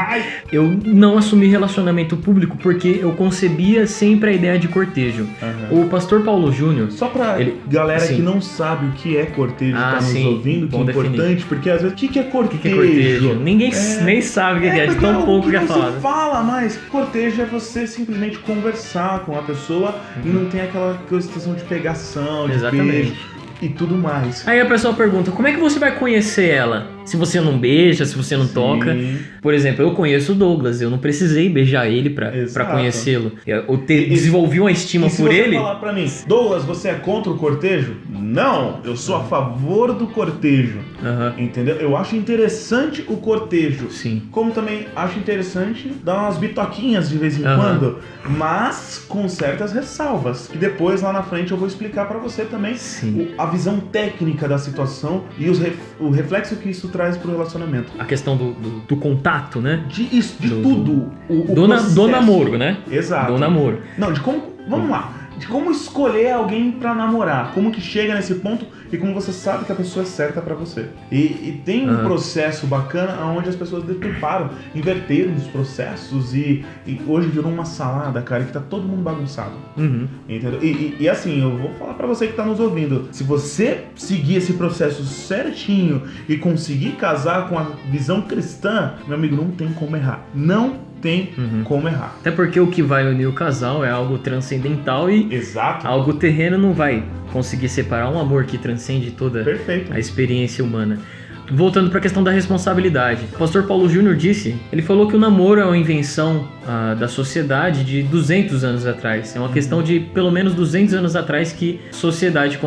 Eu não assumi relacionamento público porque eu concebia sempre a ideia de cortejo. O pastor Paulo Júnior... Só pra galera que não sabe o que é cortejo, tá nos ouvindo, que é importante, porque às vezes, o que é cortejo? Ninguém nem sabe o que é, de tão pouco que é falado. Você fala, mas cortejo é você simplesmente conversar com a pessoa e não tem aquela questão de pegação, de beijo e tudo mais. Aí a pessoa pergunta, como é que você vai conhecer ela? Se você não beija, se você não toca. Por exemplo, eu conheço o Douglas, eu não precisei beijar ele pra conhecê-lo. Eu desenvolvi uma estima por ele. Se você falar pra mim, Douglas, você é contra o cortejo? Não, eu sou a favor do cortejo. Entendeu? Eu acho interessante o cortejo. Sim. Como também acho interessante dar umas bitoquinhas de vez em quando, mas com certas ressalvas. Que depois, lá na frente, eu vou explicar pra você também a visão técnica da situação e o reflexo que isso traz pro relacionamento. A questão do contato, né? De tudo. Do namoro, né? Exato. Do namoro. Não, vamos lá. De como escolher alguém pra namorar. Como que chega nesse ponto e como você sabe que a pessoa é certa pra você. E tem um processo bacana onde as pessoas deturparam, inverteram os processos e hoje virou uma salada, cara, que tá todo mundo bagunçado. Entendeu? E assim, eu vou falar pra você que tá nos ouvindo. Se você seguir esse processo certinho e conseguir casar com a visão cristã, meu amigo, não tem como errar. Não tem como errar. Até porque o que vai unir o casal é algo transcendental e algo terreno não vai conseguir separar um amor que transcende toda a experiência humana. Voltando para a questão da responsabilidade. O pastor Paulo Júnior ele falou que o namoro é uma invenção da sociedade de 200 anos atrás. É uma questão de pelo menos 200 anos atrás que a sociedade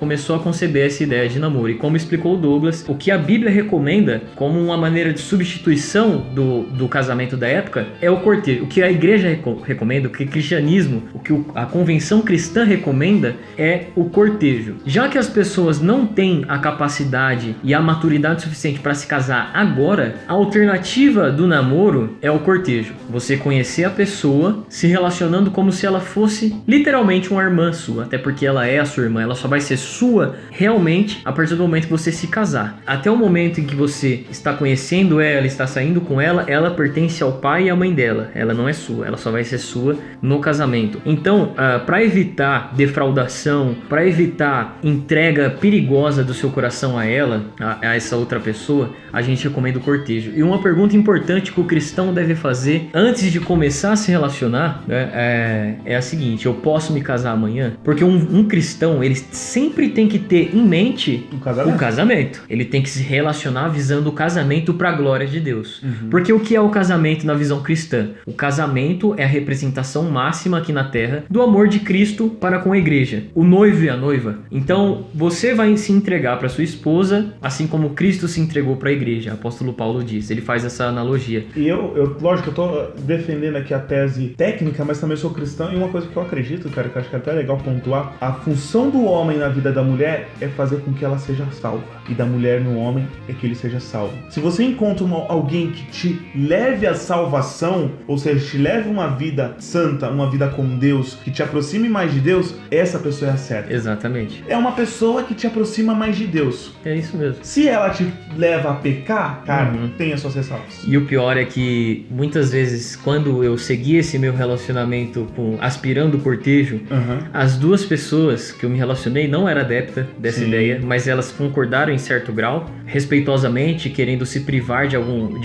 começou a conceber essa ideia de namoro. E como explicou o Douglas, o que a Bíblia recomenda como uma maneira de substituição do casamento da época é o cortejo. O que a igreja recomenda, o que o cristianismo, o que a convenção cristã recomenda é o cortejo. Já que as pessoas não têm a capacidade e a maturidade suficiente para se casar agora, a alternativa do namoro é o cortejo. Você conhecer a pessoa se relacionando como se ela fosse literalmente uma irmã sua, até porque ela é a sua irmã, ela só vai ser sua realmente a partir do momento que você se casar. Até o momento em que você está conhecendo ela, está saindo com ela, ela pertence ao pai e à mãe dela, ela não é sua, ela só vai ser sua no casamento. Então, para evitar defraudação, para evitar entrega perigosa do seu coração a ela, a essa outra pessoa, a gente recomenda o cortejo. E uma pergunta importante que o cristão deve fazer antes de começar a se relacionar, né, é a seguinte: eu posso me casar amanhã? Porque um cristão, ele sempre tem que ter em mente o casamento. Ele tem que se relacionar visando o casamento para a glória de Deus. Porque o que é o casamento na visão cristã? O casamento é a representação máxima aqui na terra do amor de Cristo para com a igreja, o noivo e a noiva. Então, você vai se entregar para sua esposa, assim como Cristo se entregou para a igreja. O apóstolo Paulo diz, ele faz essa analogia. E lógico, eu tô defendendo aqui a tese técnica, mas também sou cristão, e uma coisa que eu acredito, cara, que eu acho que é até legal pontuar: a função do homem na vida da mulher é fazer com que ela seja salva, e da mulher no homem é que ele seja salvo. Se você encontra alguém que te leve à salvação, ou seja, te leve uma vida santa, uma vida com Deus, que te aproxime mais de Deus, essa pessoa é a certa. Exatamente. É uma pessoa que te aproxima mais de Deus. É isso mesmo. Se ela te leva a pecar, cara, tem as suas ressalvas. E o pior é que muitas vezes, quando eu segui esse meu relacionamento aspirando o cortejo, as duas pessoas que eu me relacionei não eram adeptas dessa ideia, mas elas concordaram em certo grau, respeitosamente, querendo se privar de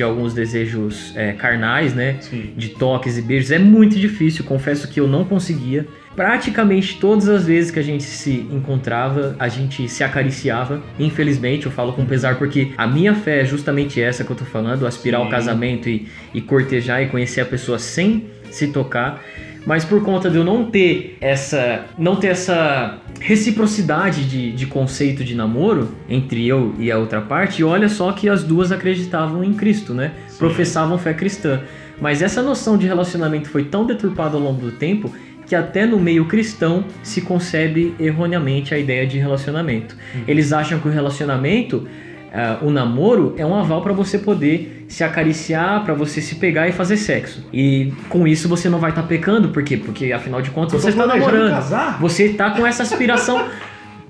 alguns desejos carnais, né? Sim. De toques e beijos. É muito difícil, confesso que eu não conseguia. Praticamente todas as vezes que a gente se encontrava, a gente se acariciava. Infelizmente, eu falo com pesar, porque a minha fé é justamente essa que eu tô falando, aspirar ao casamento e cortejar e conhecer a pessoa sem se tocar. Mas por conta de eu não ter essa reciprocidade de conceito de namoro entre eu e a outra parte, olha só que as duas acreditavam em Cristo, né? Sim. Professavam fé cristã. Mas essa noção de relacionamento foi tão deturpada ao longo do tempo que até no meio cristão se concebe erroneamente a ideia de relacionamento. Eles acham que o relacionamento, o namoro, é um aval para você poder se acariciar, para você se pegar e fazer sexo. E com isso você não vai estar pecando, por quê? Porque afinal de contas você está namorando. Casar? Você está com essa aspiração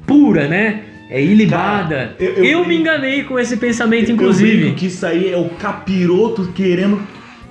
pura, né? É ilibada. Cara, eu me enganei com esse pensamento, inclusive. Eu digo que isso aí é o capiroto querendo...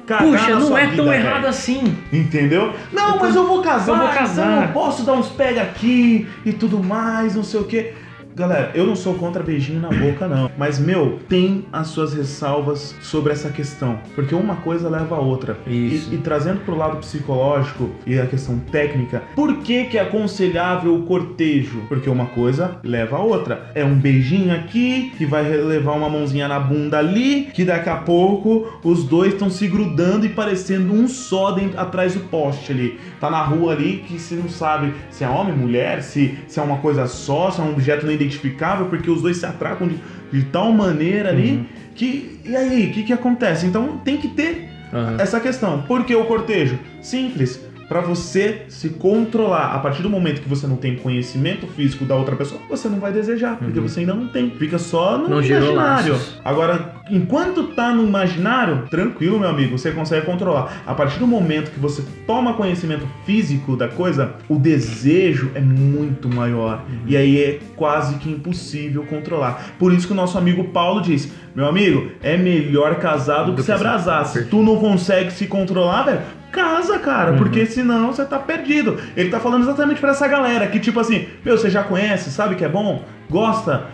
Puxa, não é tão errado assim. Entendeu? Não, mas eu vou casar. Então eu posso dar uns pega aqui e tudo mais, não sei o quê. Galera, eu não sou contra beijinho na boca, não. Mas, tem as suas ressalvas sobre essa questão. Porque uma coisa leva a outra. Isso. E trazendo pro lado psicológico e a questão técnica, por que é aconselhável o cortejo? Porque uma coisa leva a outra. É um beijinho aqui, que vai levar uma mãozinha na bunda ali, que daqui a pouco os dois estão se grudando e parecendo um só atrás do poste ali. Tá na rua ali, que você não sabe se é homem, mulher, se é uma coisa só, se é um objeto não identificável, porque os dois se atracam de tal maneira ali, que... E aí, o que acontece? Então tem que ter essa questão. Por que o cortejo? Simples. Para você se controlar. A partir do momento que você não tem conhecimento físico da outra pessoa, você não vai desejar, porque você ainda não tem. Fica só no imaginário. Agora, enquanto tá no imaginário, tranquilo, meu amigo, você consegue controlar. A partir do momento que você toma conhecimento físico da coisa, o desejo é muito maior. E aí é quase que impossível controlar. Por isso que o nosso amigo Paulo diz: meu amigo, é melhor casar do que se abrasar. Se tu não consegue se controlar, velho, casa, cara, porque senão você tá perdido. Ele tá falando exatamente pra essa galera que, tipo assim, você já conhece, sabe que é bom? Gosta?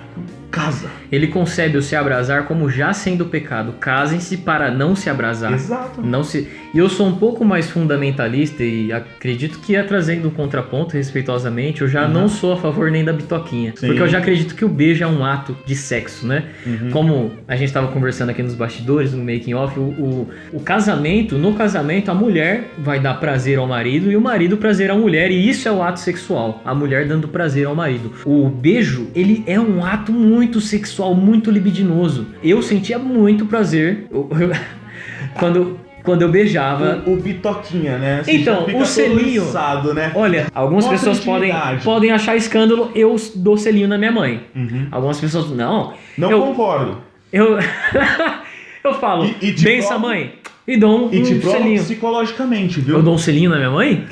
casa. Ele concebe o se abrasar como já sendo pecado. Casem-se para não se abrasar. Exato. E eu sou um pouco mais fundamentalista e acredito que trazendo um contraponto respeitosamente, eu já não sou a favor nem da bitoquinha. Sim. Porque eu já acredito que o beijo é um ato de sexo, né? Como a gente estava conversando aqui nos bastidores, no making off, o casamento, no casamento, a mulher vai dar prazer ao marido e o marido prazer à mulher, e isso é o ato sexual. A mulher dando prazer ao marido. O beijo, ele é um ato muito sexual, muito libidinoso. Eu sentia muito prazer quando eu beijava. O bitoquinha, né? Você então, o selinho. Lançado, né? Olha, algumas Mostra pessoas intimidade. podem achar escândalo, eu dou selinho na minha mãe. Algumas pessoas, não. Não concordo. Eu falo, bença mãe. E dou um te prova selinho. Psicologicamente, viu? Eu dou um selinho na minha mãe?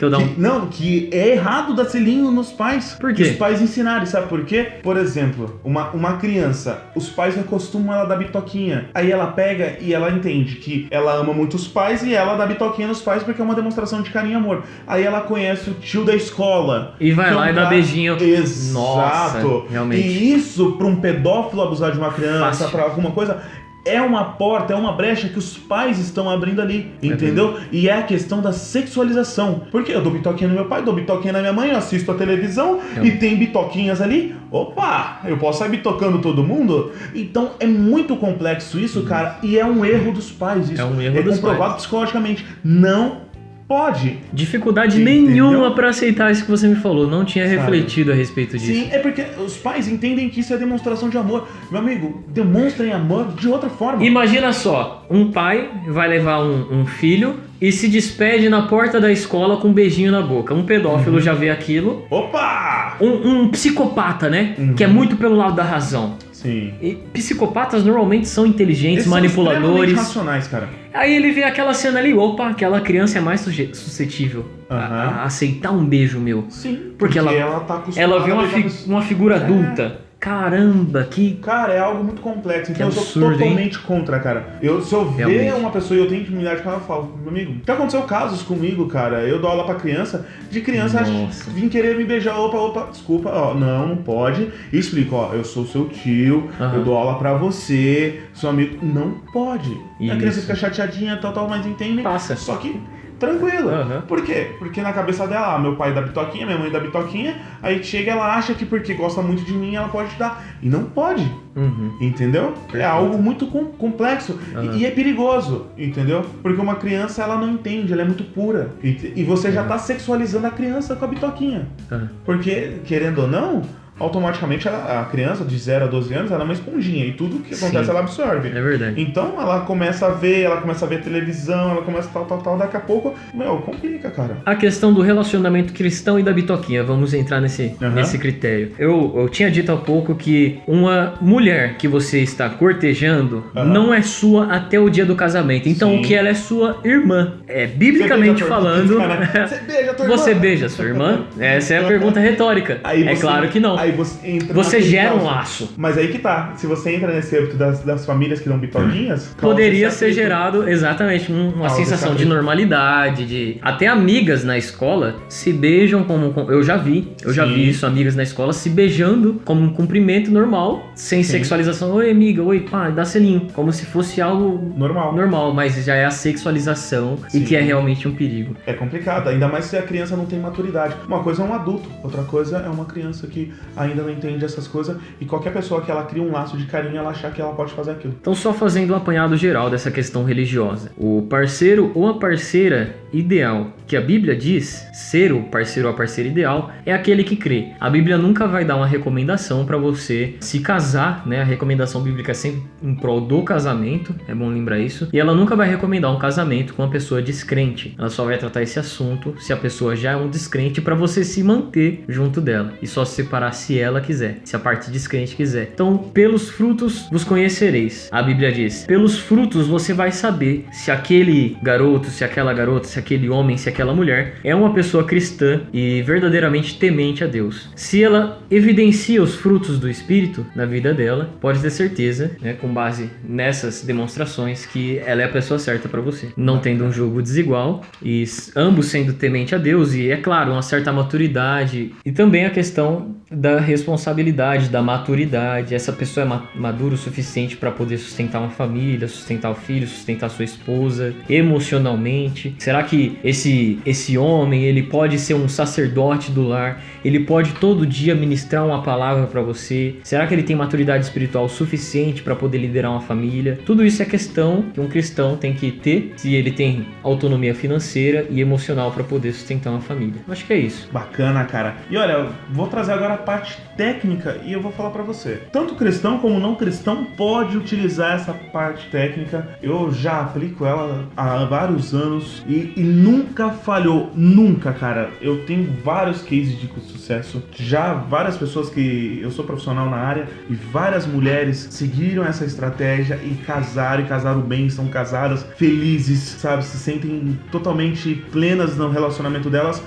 Que é errado dar selinho nos pais. Por quê? Os pais ensinarem, sabe por quê? Por exemplo, uma criança, os pais não costumam ela dar bitoquinha. Aí ela pega e ela entende que ela ama muito os pais e ela dá bitoquinha nos pais porque é uma demonstração de carinho e amor. Aí ela conhece o tio da escola. E vai lá e dá beijinho. Exato. Nossa, realmente. E isso, pra um pedófilo abusar de uma criança, Fácil. pra alguma coisa... É uma porta, é uma brecha que os pais estão abrindo ali, entendeu? E é a questão da sexualização. Porque eu dou bitoquinha no meu pai, dou bitoquinha na minha mãe, eu assisto a televisão e tem bitoquinhas ali. Opa, eu posso sair bitocando todo mundo? Então é muito complexo isso, cara, e é um erro dos pais isso. É um erro dos comprovado pais. psicologicamente. Não pode. Dificuldade Entendeu? nenhuma pra aceitar isso que você me falou. Não tinha refletido a respeito disso. Sim, é porque os pais entendem que isso é demonstração de amor. Meu amigo, demonstrem amor de outra forma. Imagina só, um pai vai levar um filho e se despede na porta da escola com um beijinho na boca. Um pedófilo já vê aquilo. Opa! Um psicopata, né? Que é muito pelo lado da razão. Sim. E psicopatas normalmente são inteligentes, Eles manipuladores. são extremamente racionais, cara. Aí ele vê aquela cena ali, opa, aquela criança é mais suscetível a aceitar um beijo meu. Sim, Porque ela tá acostumada Ela vê uma figura adulta. Caramba, que... Cara, é algo muito complexo. Então absurdo, eu sou totalmente contra, cara. Se eu ver Realmente. uma pessoa e eu tenho intimidade com ela, eu falo, meu amigo, já aconteceu casos comigo, cara. Eu dou aula pra criança, de criança vim querer me beijar, opa, desculpa, ó, não pode. E explico, ó, eu sou seu tio, eu dou aula pra você, seu amigo. Não pode. A criança fica chateadinha, tal, mas entende. Passa. Só que... tranquila. Por quê? Porque na cabeça dela, meu pai dá bitoquinha, minha mãe dá bitoquinha, aí chega, ela acha que porque gosta muito de mim, ela pode te dar. E não pode. Entendeu? Perfeito. É algo muito complexo e é perigoso, entendeu? Porque uma criança, ela não entende, ela é muito pura. E você já tá sexualizando a criança com a bitoquinha. Porque, querendo ou não, automaticamente a criança de 0 a 12 anos ela é uma esponjinha e tudo que acontece ela absorve. É verdade. Então ela começa a ver televisão, ela começa tal, daqui a pouco, complica, cara. A questão do relacionamento cristão e da bitoquinha, vamos entrar nesse critério. Eu tinha dito há pouco que uma mulher que você está cortejando não é sua até o dia do casamento. Então o que ela é sua irmã. Biblicamente falando, você beija a sua irmã? Essa é a pergunta retórica. Claro que não. Aí você gera um laço. Mas aí que tá. Se você entra nesse âmbito das famílias que dão bitoquinhas... Poderia ser gerado, exatamente, uma sensação de normalidade, até amigas na escola se beijam como... Eu já vi isso, amigas na escola se beijando como um cumprimento normal, sem sexualização. Oi, amiga, oi, pá, dá selinho. Como se fosse algo normal, mas já é a sexualização e que é realmente um perigo. É complicado, ainda mais se a criança não tem maturidade. Uma coisa é um adulto, outra coisa é uma criança que ainda não entende essas coisas e qualquer pessoa que ela cria um laço de carinho, ela achar que ela pode fazer aquilo. Então, só fazendo um apanhado geral dessa questão religiosa. O parceiro ou a parceira ideal que a Bíblia diz ser o parceiro ou a parceira ideal é aquele que crê. A Bíblia nunca vai dar uma recomendação para você se casar, né? A recomendação bíblica é sempre em prol do casamento, é bom lembrar isso. E ela nunca vai recomendar um casamento com uma pessoa descrente. Ela só vai tratar esse assunto se a pessoa já é um descrente para você se manter junto dela e só se separar se ela quiser, se a parte descrente quiser. Então, pelos frutos vos conhecereis. A Bíblia diz: pelos frutos você vai saber se aquele garoto, se aquela garota, se aquele homem, se aquela mulher é uma pessoa cristã e verdadeiramente temente a Deus. Se ela evidencia os frutos do Espírito na vida dela, pode ter certeza, né, com base nessas demonstrações, que ela é a pessoa certa para você. Não tendo um julgo desigual e ambos sendo temente a Deus e, é claro, uma certa maturidade e também a questão da da responsabilidade, da maturidade. Essa pessoa é madura o suficiente para poder sustentar uma família, sustentar o filho, sustentar sua esposa, emocionalmente. Será que esse homem, ele pode ser um sacerdote do lar? Ele pode todo dia ministrar uma palavra para você? Será que ele tem maturidade espiritual suficiente para poder liderar uma família? Tudo isso é questão que um cristão tem que ter, se ele tem autonomia financeira e emocional para poder sustentar uma família. Acho que é isso. Bacana, cara. E olha, eu vou trazer agora a parte técnica e eu vou falar pra você. Tanto cristão como não cristão pode utilizar essa parte técnica. Eu já aplico ela há vários anos e nunca falhou. Nunca, cara. Eu tenho vários cases de sucesso. Já várias pessoas que eu sou profissional na área e várias mulheres seguiram essa estratégia e casaram bem, estão casadas, felizes, sabe? Se sentem totalmente plenas no relacionamento delas.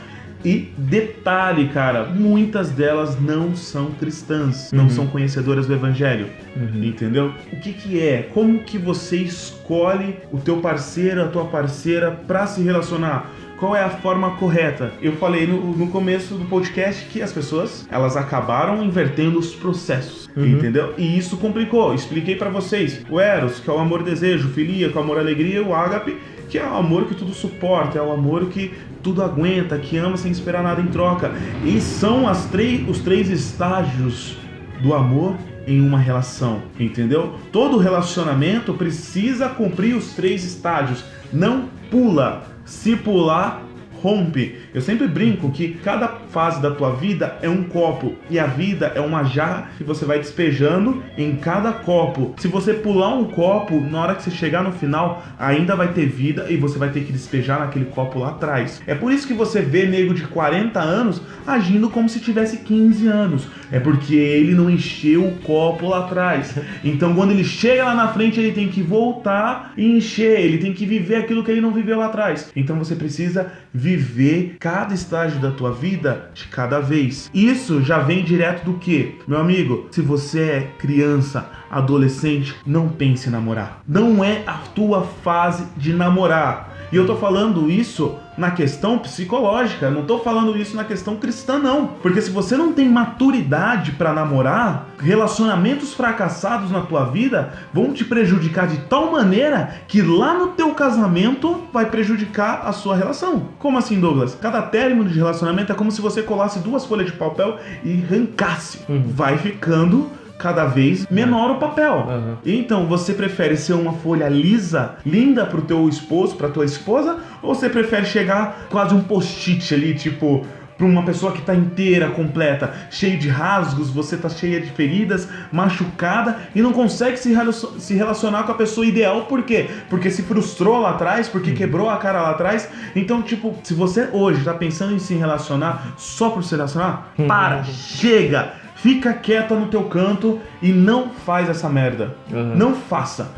E detalhe, cara, muitas delas não são cristãs, não são conhecedoras do evangelho, entendeu? O que é? Como que você escolhe o teu parceiro, a tua parceira pra se relacionar? Qual é a forma correta? Eu falei no começo do podcast que as pessoas, elas acabaram invertendo os processos, entendeu? E isso complicou. Expliquei pra vocês. O Eros, que é o amor desejo, filia, que é o amor alegria, o ágape, que é o amor que tudo suporta, é o amor que tudo aguenta, que ama sem esperar nada em troca. E são os três estágios do amor em uma relação, entendeu? Todo relacionamento precisa cumprir os 3 estágios. Não pula. Se pular, rompe. Eu sempre brinco que cada fase da tua vida é um copo e a vida é uma jarra que você vai despejando em cada copo. Se você pular um copo, na hora que você chegar no final, ainda vai ter vida e você vai ter que despejar naquele copo lá atrás. É por isso que você vê nego de 40 anos agindo como se tivesse 15 anos. É porque ele não encheu o copo lá atrás. Então quando ele chega lá na frente, ele tem que voltar e encher. Ele tem que viver aquilo que ele não viveu lá atrás. Então você precisa viver cada estágio da tua vida de cada vez. Isso já vem direto do quê? Meu amigo, se você é criança, adolescente, não pense em namorar. Não é a tua fase de namorar. E eu tô falando isso na questão psicológica, não tô falando isso na questão cristã não. Porque se você não tem maturidade pra namorar, relacionamentos fracassados na tua vida vão te prejudicar de tal maneira que lá no teu casamento vai prejudicar a sua relação. Como assim, Douglas? Cada término de relacionamento é como se você colasse 2 folhas de papel e arrancasse. Vai ficando cada vez menor o papel. Então, você prefere ser uma folha lisa, linda pro teu esposo, pra tua esposa, ou você prefere chegar quase um post-it ali, tipo, pra uma pessoa que tá inteira, completa, cheia de rasgos, você tá cheia de feridas, machucada e não consegue se relacionar com a pessoa ideal, por quê? Porque se frustrou lá atrás, porque quebrou a cara lá atrás. Então, tipo, se você hoje tá pensando em se relacionar só por se relacionar, chega! Fica quieta no teu canto e não faz essa merda. Não faça.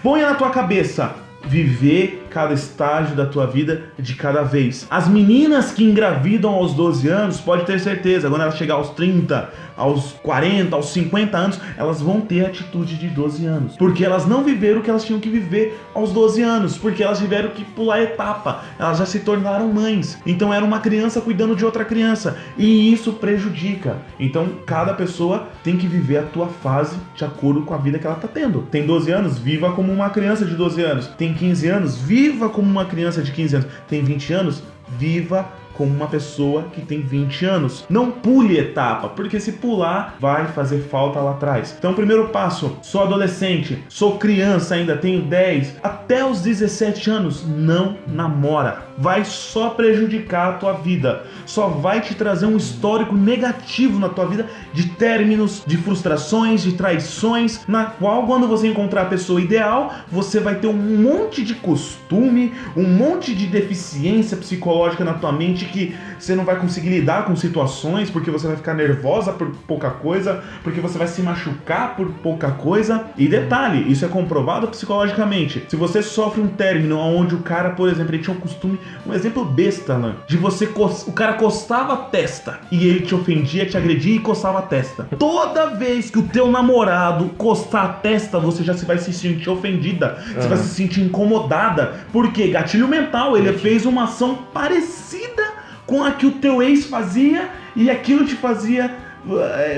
Ponha na tua cabeça. Viver cada estágio da tua vida de cada vez. As meninas que engravidam aos 12 anos, pode ter certeza, quando elas chegar aos 30, aos 40, aos 50 anos, elas vão ter a atitude de 12 anos. Porque elas não viveram o que elas tinham que viver aos 12 anos. Porque elas tiveram que pular etapa. Elas já se tornaram mães. Então era uma criança cuidando de outra criança. E isso prejudica. Então cada pessoa tem que viver a tua fase de acordo com a vida que ela tá tendo. Tem 12 anos? Viva como uma criança de 12 anos. Tem 15 anos? Viva como uma criança de 15 anos. Tem 20 anos? Viva como uma pessoa que tem 20 anos. Não pule etapa, porque se pular, vai fazer falta lá atrás. Então, primeiro passo, sou adolescente, sou criança ainda, tenho 10, até os 17 anos, não namora. Vai só prejudicar a tua vida. Só vai te trazer um histórico negativo na tua vida de términos, de frustrações, de traições, na qual, quando você encontrar a pessoa ideal, você vai ter um monte de costume, um monte de deficiência psicológica na tua mente que você não vai conseguir lidar com situações, porque você vai ficar nervosa por pouca coisa, porque você vai se machucar por pouca coisa. E detalhe, isso é comprovado psicologicamente. Se você sofre um término onde o cara, por exemplo, ele tinha um costume, um exemplo besta, né? De você, o cara coçava a testa e ele te ofendia, te agredia e coçava a testa. Toda vez que o teu namorado coçar a testa, você já vai se sentir ofendida, você vai se sentir incomodada. Por quê? Gatilho mental, ele fez uma ação parecida com a que o teu ex fazia e aquilo te fazia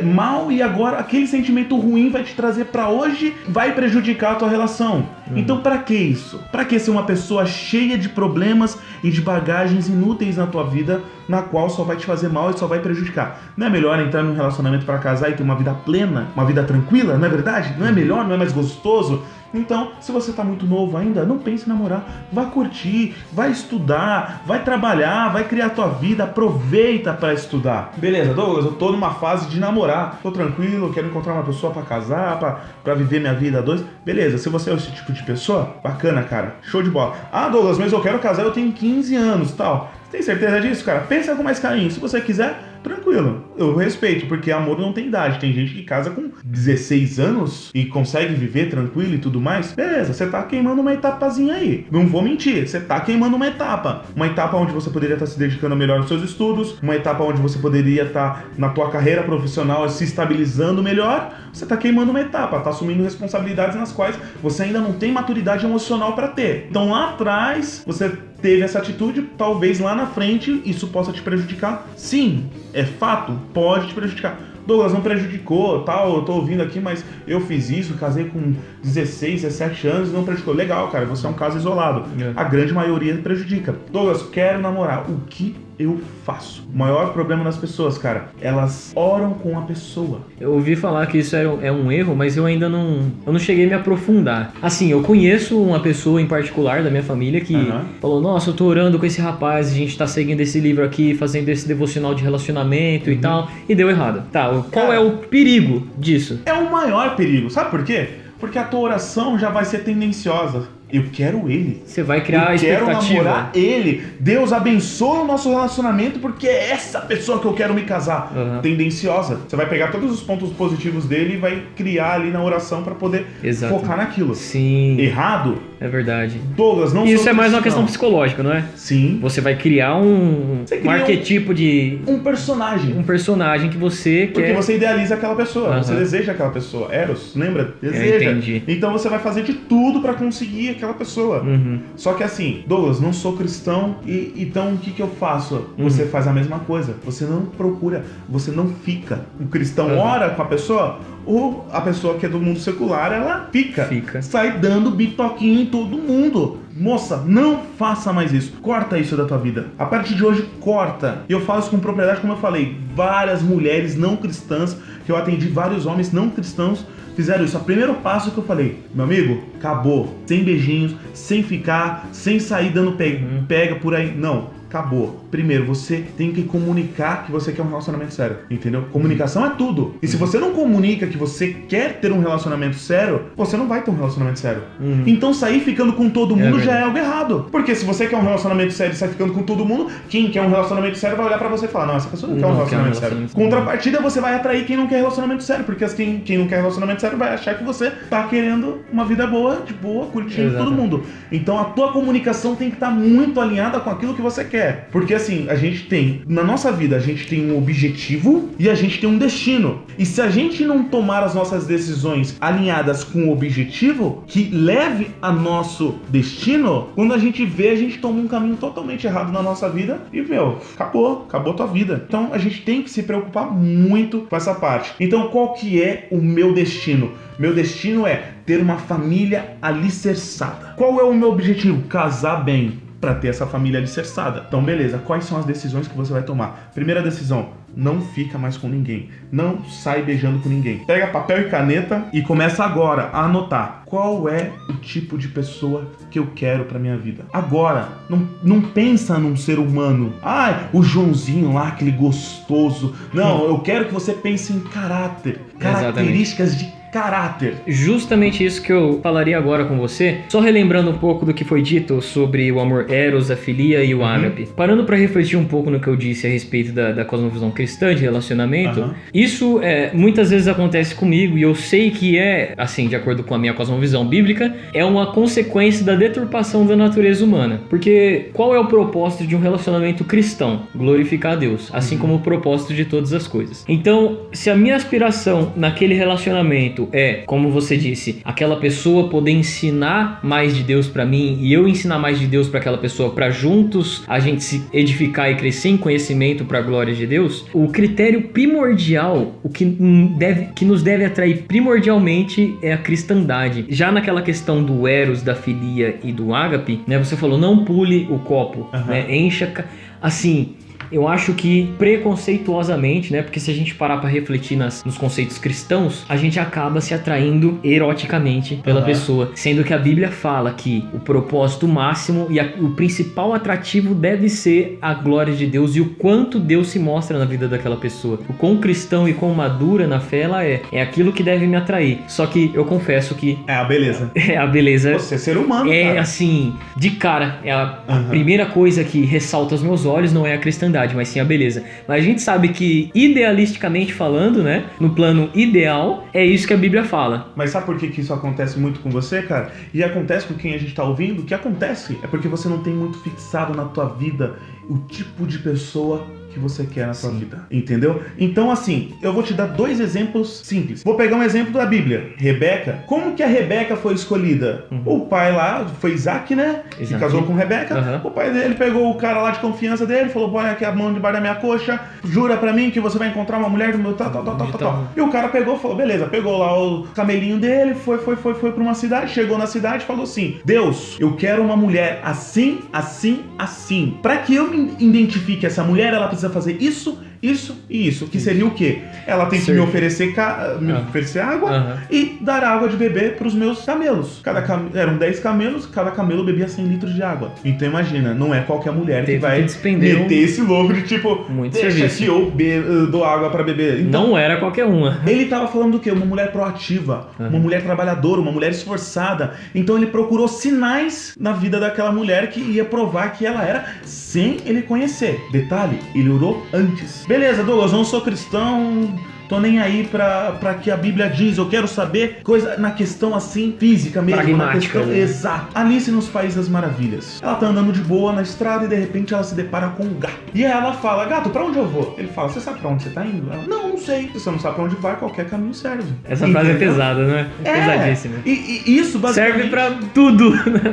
mal, e agora aquele sentimento ruim vai te trazer pra hoje, vai prejudicar a tua relação. Então pra que isso? Pra que ser uma pessoa cheia de problemas e de bagagens inúteis na tua vida, na qual só vai te fazer mal e só vai prejudicar? Não é melhor entrar num relacionamento pra casar e ter uma vida plena, uma vida tranquila, não é verdade? Não é melhor, não é mais gostoso? Então, se você tá muito novo ainda, não pense em namorar. Vai curtir, vai estudar, vai trabalhar, vai criar tua vida, aproveita pra estudar. Beleza, Douglas, eu tô numa fase de namorar, tô tranquilo, quero encontrar uma pessoa pra casar, pra viver minha vida a dois. Beleza, se você é esse tipo de pessoa, bacana, cara, show de bola. Ah, Douglas, mas eu quero casar, eu tenho 15 anos e tal. Você tem certeza disso, cara? Pensa com mais carinho. Se você quiser, tranquilo. Eu respeito, porque amor não tem idade. Tem gente que casa com 16 anos e consegue viver tranquilo e tudo mais. Beleza, você tá queimando uma etapazinha aí. Não vou mentir, você tá queimando uma etapa. Uma etapa onde você poderia estar se dedicando melhor aos seus estudos. Uma etapa onde você poderia estar na tua carreira profissional se estabilizando melhor. Você tá queimando uma etapa, tá assumindo responsabilidades nas quais você ainda não tem maturidade emocional pra ter. Então lá atrás, você teve essa atitude, talvez lá na frente isso possa te prejudicar. Sim, é fato, pode te prejudicar. Douglas, não prejudicou, tal, eu tô ouvindo aqui, mas eu fiz isso, casei com 16, 17 anos e não prejudicou. Legal, cara, você é um caso isolado. A grande maioria prejudica. Douglas, quero namorar. O que eu faço? O maior problema das pessoas, cara, elas oram com a pessoa. Eu ouvi falar que isso é um erro, mas eu ainda não cheguei a me aprofundar. Assim, eu conheço uma pessoa em particular da minha família que falou, nossa, eu tô orando com esse rapaz, a gente tá seguindo esse livro aqui, fazendo esse devocional de relacionamento e tal, e deu errado. Tá, qual é o perigo disso? É o maior perigo, sabe por quê? Porque a tua oração já vai ser tendenciosa. Eu quero ele. Você vai criar a expectativa. Eu quero namorar ele. Deus abençoa o nosso relacionamento porque é essa pessoa que eu quero me casar. Tendenciosa. Você vai pegar todos os pontos positivos dele e vai criar ali na oração pra poder focar naquilo. Sim. Errado? É verdade. Douglas, não Isso é mais uma questão psicológica, não é? Sim. Você vai criar um arquetipo de... Um personagem. Um personagem que você quer... Porque você idealiza aquela pessoa. Você deseja aquela pessoa. Eros, lembra? Deseja. Entendi. Então você vai fazer de tudo pra conseguir aquela pessoa. Só que assim, Douglas, não sou cristão e então o que eu faço? Você faz a mesma coisa. Você não procura, você não fica. O cristão ora com a pessoa, ou a pessoa que é do mundo secular, ela fica. Sai dando bitoquinho em todo mundo. Moça, não faça mais isso. Corta isso da tua vida. A partir de hoje, corta. E eu falo isso com propriedade, como eu falei. Várias mulheres não cristãs, que eu atendi, vários homens não cristãos, fizeram isso. O primeiro passo que eu falei, meu amigo, acabou. Sem beijinhos, sem ficar, sem sair dando pega por aí. Não, acabou. Primeiro, você tem que comunicar que você quer um relacionamento sério, entendeu? Comunicação é tudo. E se você não comunica que você quer ter um relacionamento sério, você não vai ter um relacionamento sério. Então sair ficando com todo mundo já é algo errado. Porque se você quer um relacionamento sério e sai ficando com todo mundo, quem quer um relacionamento sério vai olhar pra você e falar, não, essa pessoa não quer um relacionamento sério. Contrapartida, você vai atrair quem não quer relacionamento sério, porque quem não quer relacionamento sério vai achar que você tá querendo uma vida boa, de boa, curtindo todo mundo. Então a tua comunicação tem que estar muito alinhada com aquilo que você quer. Porque assim, a gente tem, na nossa vida, a gente tem um objetivo e a gente tem um destino. E se a gente não tomar as nossas decisões alinhadas com o objetivo, que leve a nosso destino, quando a gente vê, a gente toma um caminho totalmente errado na nossa vida e, acabou tua vida. Então a gente tem que se preocupar muito com essa parte. Então qual que é o meu destino? Meu destino é ter uma família alicerçada. Qual é o meu objetivo? Casar bem, para ter essa família alicerçada. Então, beleza, quais são as decisões que você vai tomar? Primeira decisão, não fica mais com ninguém. Não sai beijando com ninguém. Pega papel e caneta e começa agora a anotar. Qual é o tipo de pessoa que eu quero pra minha vida? Agora, não pensa num ser humano. O Joãozinho lá, aquele gostoso. Não, eu quero que você pense em caráter. Características de caráter. Justamente isso que eu falaria agora com você, só relembrando um pouco do que foi dito sobre o amor eros, a filia e o ágape. Parando para refletir um pouco no que eu disse a respeito da cosmovisão cristã de relacionamento, isso muitas vezes acontece comigo e eu sei que assim, de acordo com a minha cosmovisão bíblica, é uma consequência da deturpação da natureza humana. Porque qual é o propósito de um relacionamento cristão? Glorificar a Deus, assim como o propósito de todas as coisas. Então, se a minha aspiração naquele relacionamento relacionamento é, como você disse, aquela pessoa poder ensinar mais de Deus pra mim e eu ensinar mais de Deus pra aquela pessoa, pra juntos a gente se edificar e crescer em conhecimento pra glória de Deus, o critério primordial, o que nos deve atrair primordialmente é a cristandade. Já naquela questão do eros, da filia e do ágape, né, você falou, não pule o copo, né, encha, assim... Eu acho que preconceituosamente, né? Porque se a gente parar pra refletir nos conceitos cristãos, a gente acaba se atraindo eroticamente pela pessoa. Sendo que a Bíblia fala que o propósito máximo e o principal atrativo deve ser a glória de Deus e o quanto Deus se mostra na vida daquela pessoa. O quão cristão e quão madura na fé ela é. É aquilo que deve me atrair. Só que eu confesso que... É a beleza. É a beleza. Você é ser humano, é cara. Assim, de cara, é a primeira coisa que ressalta aos meus olhos não é a cristandade, mas sim a beleza. Mas a gente sabe que, idealisticamente falando, né, no plano ideal, é isso que a Bíblia fala. Mas sabe por que isso acontece muito com você, cara? E acontece com quem a gente tá ouvindo? O que acontece é porque você não tem muito fixado na tua vida o tipo de pessoa que você quer na sua vida, entendeu? Então, assim, eu vou te dar 2 exemplos simples. Vou pegar um exemplo da Bíblia. Rebeca. Como que a Rebeca foi escolhida? O pai lá, foi Isaac, né? Que casou com Rebeca. O pai dele pegou o cara lá de confiança dele, falou, põe aqui a mão debaixo da minha coxa, jura pra mim que você vai encontrar uma mulher do meu tal. E o cara pegou, falou, beleza, pegou lá o camelinho dele, foi pra uma cidade, chegou na cidade e falou assim, Deus, eu quero uma mulher assim, assim, assim. Pra que eu me identifique essa mulher, ela precisa fazer isso, isso e isso. Que seria o quê? Ela tem que me oferecer água e dar água de beber pros meus camelos. Eram 10 camelos, cada camelo bebia 100 litros de água. Então imagina, não é qualquer mulher que vai meter esse louco de tipo, deixa que eu dou água pra beber. Então, não era qualquer uma. Ele tava falando do quê? Uma mulher proativa, uma mulher trabalhadora, uma mulher esforçada. Então ele procurou sinais na vida daquela mulher que ia provar que ela era sem ele conhecer. Detalhe, ele orou antes. Beleza, Douglas, eu não sou cristão, tô nem aí pra que a Bíblia diz, eu quero saber coisa na questão assim, física mesmo. Pragmática, na questão, exato. Alice nos Países das Maravilhas. Ela tá andando de boa na estrada e de repente ela se depara com um gato. E aí ela fala, gato, pra onde eu vou? Ele fala, você sabe pra onde você tá indo? Ela, não sei. Se você não sabe pra onde vai, qualquer caminho serve. Essa frase é pesada, né? Pesadíssima. E isso basicamente... serve pra tudo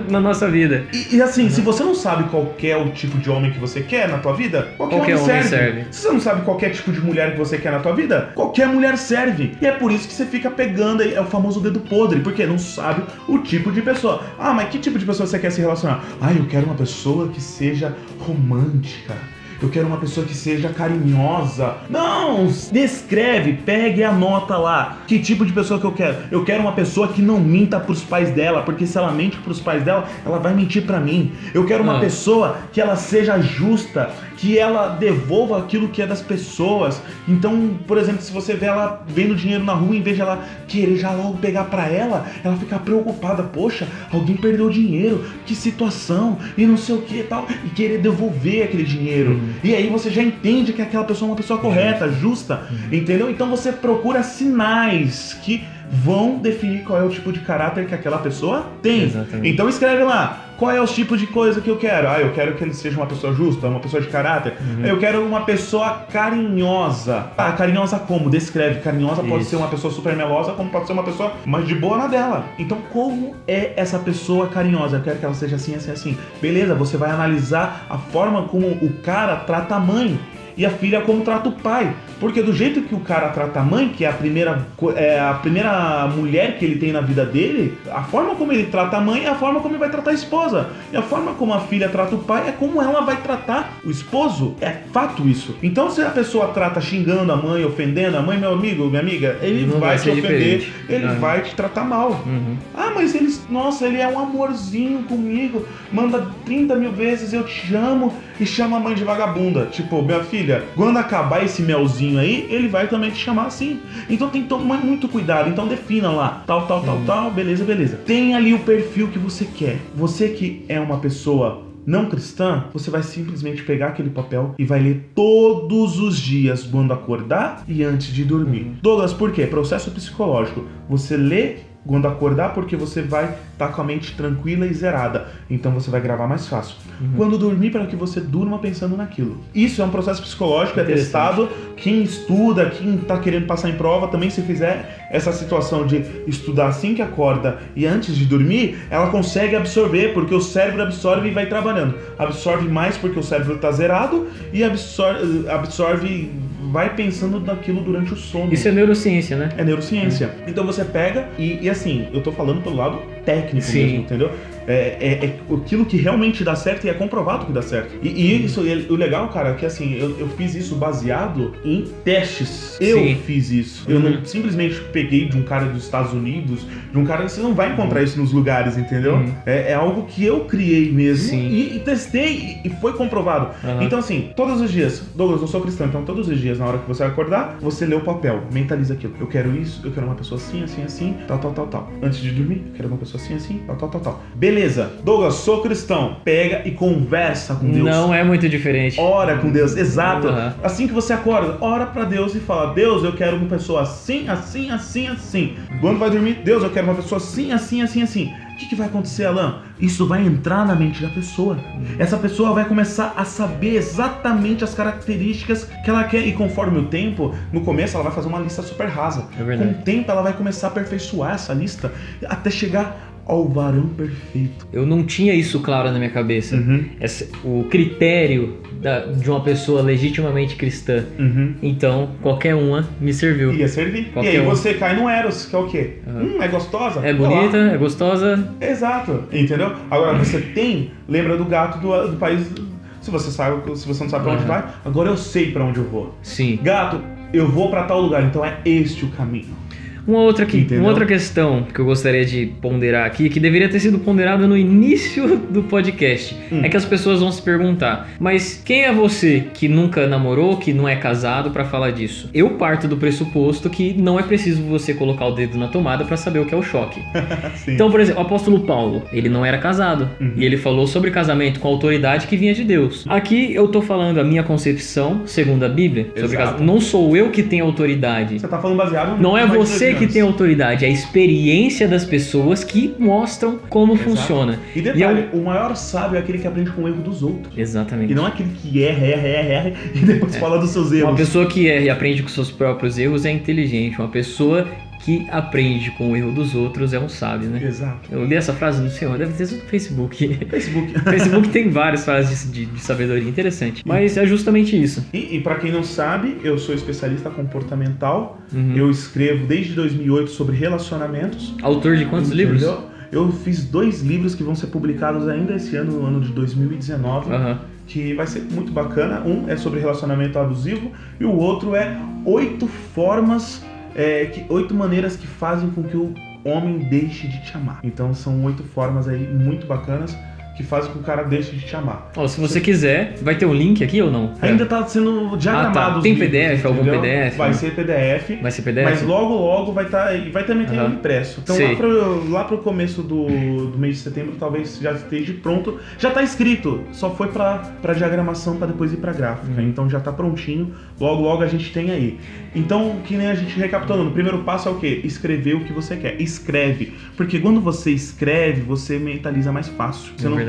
na nossa vida. E assim, se você não sabe qual é o tipo de homem que você quer na tua vida, qualquer homem serve. Se você não sabe qual é tipo de mulher que você quer na tua vida, qualquer mulher serve. E é por isso que você fica pegando aí, é o famoso dedo podre, porque não sabe o tipo de pessoa. Ah, mas que tipo de pessoa você quer se relacionar? Ah, eu quero uma pessoa que seja romântica. Eu quero uma pessoa que seja carinhosa. Não, descreve, pegue e anota lá. Que tipo de pessoa que eu quero? Eu quero uma pessoa que não minta pros pais dela, porque se ela mente pros pais dela, ela vai mentir pra mim. Eu quero uma pessoa que ela seja justa, que ela devolva aquilo que é das pessoas. Então, por exemplo, se você vê ela vendo dinheiro na rua, em vez de ela querer já logo pegar pra ela fica preocupada. Poxa, alguém perdeu dinheiro, que situação, e não sei o que e tal, e querer devolver aquele dinheiro. E aí você já entende que aquela pessoa é uma pessoa correta, justa, entendeu? Então você procura sinais que vão definir qual é o tipo de caráter que aquela pessoa tem. Exatamente. Então escreve lá, qual é o tipo de coisa que eu quero? Ah, eu quero que ele seja uma pessoa justa, uma pessoa de caráter. Eu quero uma pessoa carinhosa. Ah, carinhosa como? Descreve. Carinhosa pode ser uma pessoa super melosa, como pode ser uma pessoa mais de boa na dela. Então, como é essa pessoa carinhosa? Eu quero que ela seja assim, assim, assim. Beleza, você vai analisar a forma como o cara trata a mãe. E a filha como trata o pai. Porque do jeito que o cara trata a mãe, que é a primeira mulher que ele tem na vida dele, a forma como ele trata a mãe é a forma como ele vai tratar a esposa. E a forma como a filha trata o pai é como ela vai tratar o esposo. É fato isso. Então se a pessoa trata xingando a mãe, ofendendo a mãe, meu amigo, minha amiga, ele vai te ofender, ele vai te tratar mal. Ah, mas ele é um amorzinho comigo, manda 30 mil vezes eu te amo e chama a mãe de vagabunda. Tipo, minha filha, quando acabar esse melzinho aí, ele vai também te chamar assim. Então tem que tomar muito cuidado. Então defina lá, tal, beleza. Tem ali o perfil que você quer. Você que é uma pessoa não cristã, você vai simplesmente pegar aquele papel e vai ler todos os dias, quando acordar e antes de dormir. Douglas, por quê? Processo psicológico. Você lê quando acordar, porque você vai estar com a mente tranquila e zerada. Então você vai gravar mais fácil. Quando dormir, para que você durma pensando naquilo. Isso é um processo psicológico, é testado. Quem estuda, quem está querendo passar em prova, também se fizer essa situação de estudar assim que acorda e antes de dormir, ela consegue absorver, porque o cérebro absorve e vai trabalhando. Absorve mais porque o cérebro está zerado e absorve, vai pensando naquilo durante o sono. Isso é neurociência, né? É neurociência. Então você pega e assim, eu tô falando pelo lado técnico mesmo, entendeu? É aquilo que realmente dá certo e é comprovado que dá certo. E isso, o legal, cara, é que assim, eu fiz isso baseado em testes. Eu fiz isso. Eu não simplesmente peguei de um cara dos Estados Unidos, de um cara... Você não vai encontrar isso nos lugares, entendeu? É algo que eu criei mesmo e testei e foi comprovado. Então assim, todos os dias, Douglas, eu sou cristão, então todos os dias, na hora que você vai acordar, você lê o papel, mentaliza aquilo. Eu quero isso, eu quero uma pessoa assim, assim, assim, tal. Antes de dormir, eu quero uma pessoa assim, assim, tal. Beleza, Douglas, sou cristão. Pega e conversa com Deus. Não é muito diferente. Ora com Deus, exato. Assim que você acorda, ora pra Deus e fala: Deus, eu quero uma pessoa assim, assim, assim, assim. Quando vai dormir, Deus, eu quero uma pessoa assim, assim, assim, assim. O que vai acontecer, Alan? Isso vai entrar na mente da pessoa. Essa pessoa vai começar a saber exatamente as características que ela quer. E conforme o tempo, no começo ela vai fazer uma lista super rasa. É verdade. Com o tempo ela vai começar a aperfeiçoar essa lista até chegar ao varão perfeito. Eu não tinha isso claro na minha cabeça. O critério de uma pessoa legitimamente cristã. Então, qualquer uma me serviu. Ia servir. E aí você cai no Eros, que é o quê? É gostosa? É bonita, é gostosa. Exato. Entendeu? Agora você lembra do gato do país... Se você não sabe pra onde vai, agora eu sei pra onde eu vou. Sim. Gato, eu vou pra tal lugar, então é este o caminho. Uma outra questão que eu gostaria de ponderar aqui, que deveria ter sido ponderada no início do podcast, é que as pessoas vão se perguntar: mas quem é você que nunca namorou, que não é casado, pra falar disso? Eu parto do pressuposto que não é preciso você colocar o dedo na tomada pra saber o que é o choque. Então, por exemplo, o apóstolo Paulo, ele não era casado, e ele falou sobre casamento com a autoridade que vinha de Deus. Aqui eu tô falando a minha concepção, segundo a Bíblia, sobre casamento. Não sou eu que tenho autoridade. Você tá falando baseado no... Não é você que tem autoridade, é a experiência das pessoas que mostram como funciona. E detalhe, o maior sábio é aquele que aprende com o erro dos outros. Exatamente. E não aquele que erra e depois fala dos seus erros. Uma pessoa que erra e aprende com seus próprios erros é inteligente. Uma pessoa que aprende com o erro dos outros é um sábio, né? Exato. Eu li essa frase no Senhor, deve ter sido no Facebook. Facebook tem várias frases de sabedoria, interessante. Mas é justamente isso. E pra quem não sabe, eu sou especialista comportamental. Eu escrevo desde 2008 sobre relacionamentos. Autor de quantos livros? Eu fiz 2 livros que vão ser publicados ainda esse ano, no ano de 2019. Que vai ser muito bacana. Um é sobre relacionamento abusivo e o outro é 8 maneiras que fazem com que o homem deixe de te amar. Então são 8 formas aí muito bacanas que fazem com que o cara deixe de te amar. Se você quiser, vai ter um link aqui ou não? Ainda tá sendo diagramado. Tem PDF, algum PDF? Vai ser PDF. Vai ser PDF? Mas logo vai estar. E vai também ter impresso. Então lá pro começo do mês de setembro talvez já esteja pronto. Já tá escrito. Só foi pra diagramação pra depois ir pra gráfica. Então já tá prontinho. Logo a gente tem aí. Então, que nem a gente recapitulando. O primeiro passo é o quê? Escrever o que você quer. Escreve. Porque quando você escreve, você mentaliza mais fácil. Você não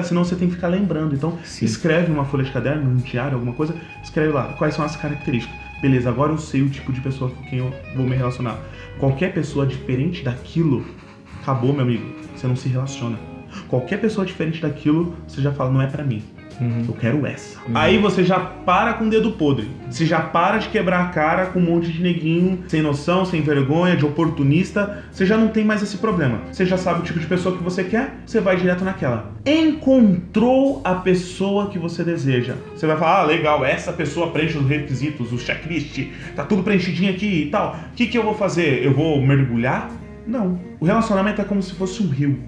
senão você tem que ficar lembrando. Então, escreve uma folha de caderno, um diário, alguma coisa, escreve lá quais são as características. Beleza, agora eu sei o tipo de pessoa com quem eu vou me relacionar. Qualquer pessoa diferente daquilo, acabou, meu amigo, você não se relaciona. Qualquer pessoa diferente daquilo, você já fala, não é pra mim. Eu quero essa. Aí você já para com o dedo podre. Você já para de quebrar a cara com um monte de neguinho sem noção, sem vergonha, de oportunista. Você já não tem mais esse problema. Você já sabe o tipo de pessoa que você quer, você vai direto naquela. Encontrou a pessoa que você deseja. Você vai falar, legal, essa pessoa preenche os requisitos, o checklist, tá tudo preenchidinho aqui e tal. O que eu vou fazer? Eu vou mergulhar? Não. O relacionamento é como se fosse um rio.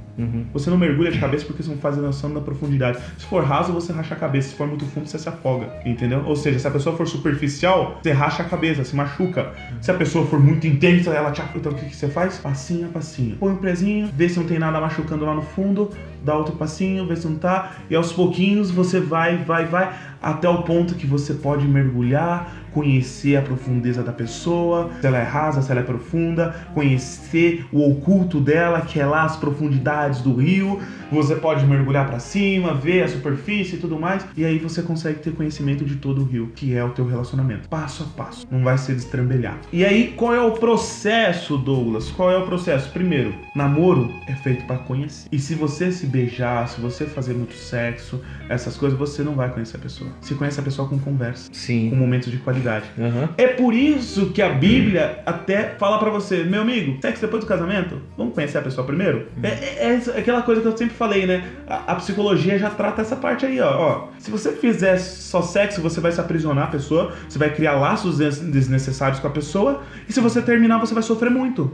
Você não mergulha de cabeça porque você não faz a noção da profundidade. Se for raso, você racha a cabeça. Se for muito fundo, você se afoga. Entendeu? Ou seja, se a pessoa for superficial, você racha a cabeça, se machuca. Se a pessoa for muito intensa, ela te afoga. Então o que você faz? Passinho a passinho. Põe um pezinho, vê se não tem nada machucando lá no fundo, dá outro passinho, vê se não tá. E aos pouquinhos você vai, até o ponto que você pode mergulhar, conhecer a profundeza da pessoa, se ela é rasa, se ela é profunda, conhecer o oculto oculto dela, que é lá as profundidades do rio. Você pode mergulhar pra cima, ver a superfície e tudo mais. E aí você consegue ter conhecimento de todo o rio, que é o teu relacionamento. Passo a passo. Não vai ser destrambelhado. E aí, qual é o processo, Douglas? Qual é o processo? Primeiro, namoro é feito pra conhecer. E se você se beijar, se você fazer muito sexo, essas coisas, você não vai conhecer a pessoa. Você conhece a pessoa com conversa. Sim. Com momentos de qualidade. É por isso que a Bíblia até fala pra você, meu amigo, sexo depois do casamento? Vamos conhecer a pessoa primeiro? É aquela coisa que eu sempre falei, né? A psicologia já trata essa parte aí, ó. Se você fizer só sexo, você vai se aprisionar a pessoa, você vai criar laços desnecessários com a pessoa, e se você terminar, você vai sofrer muito.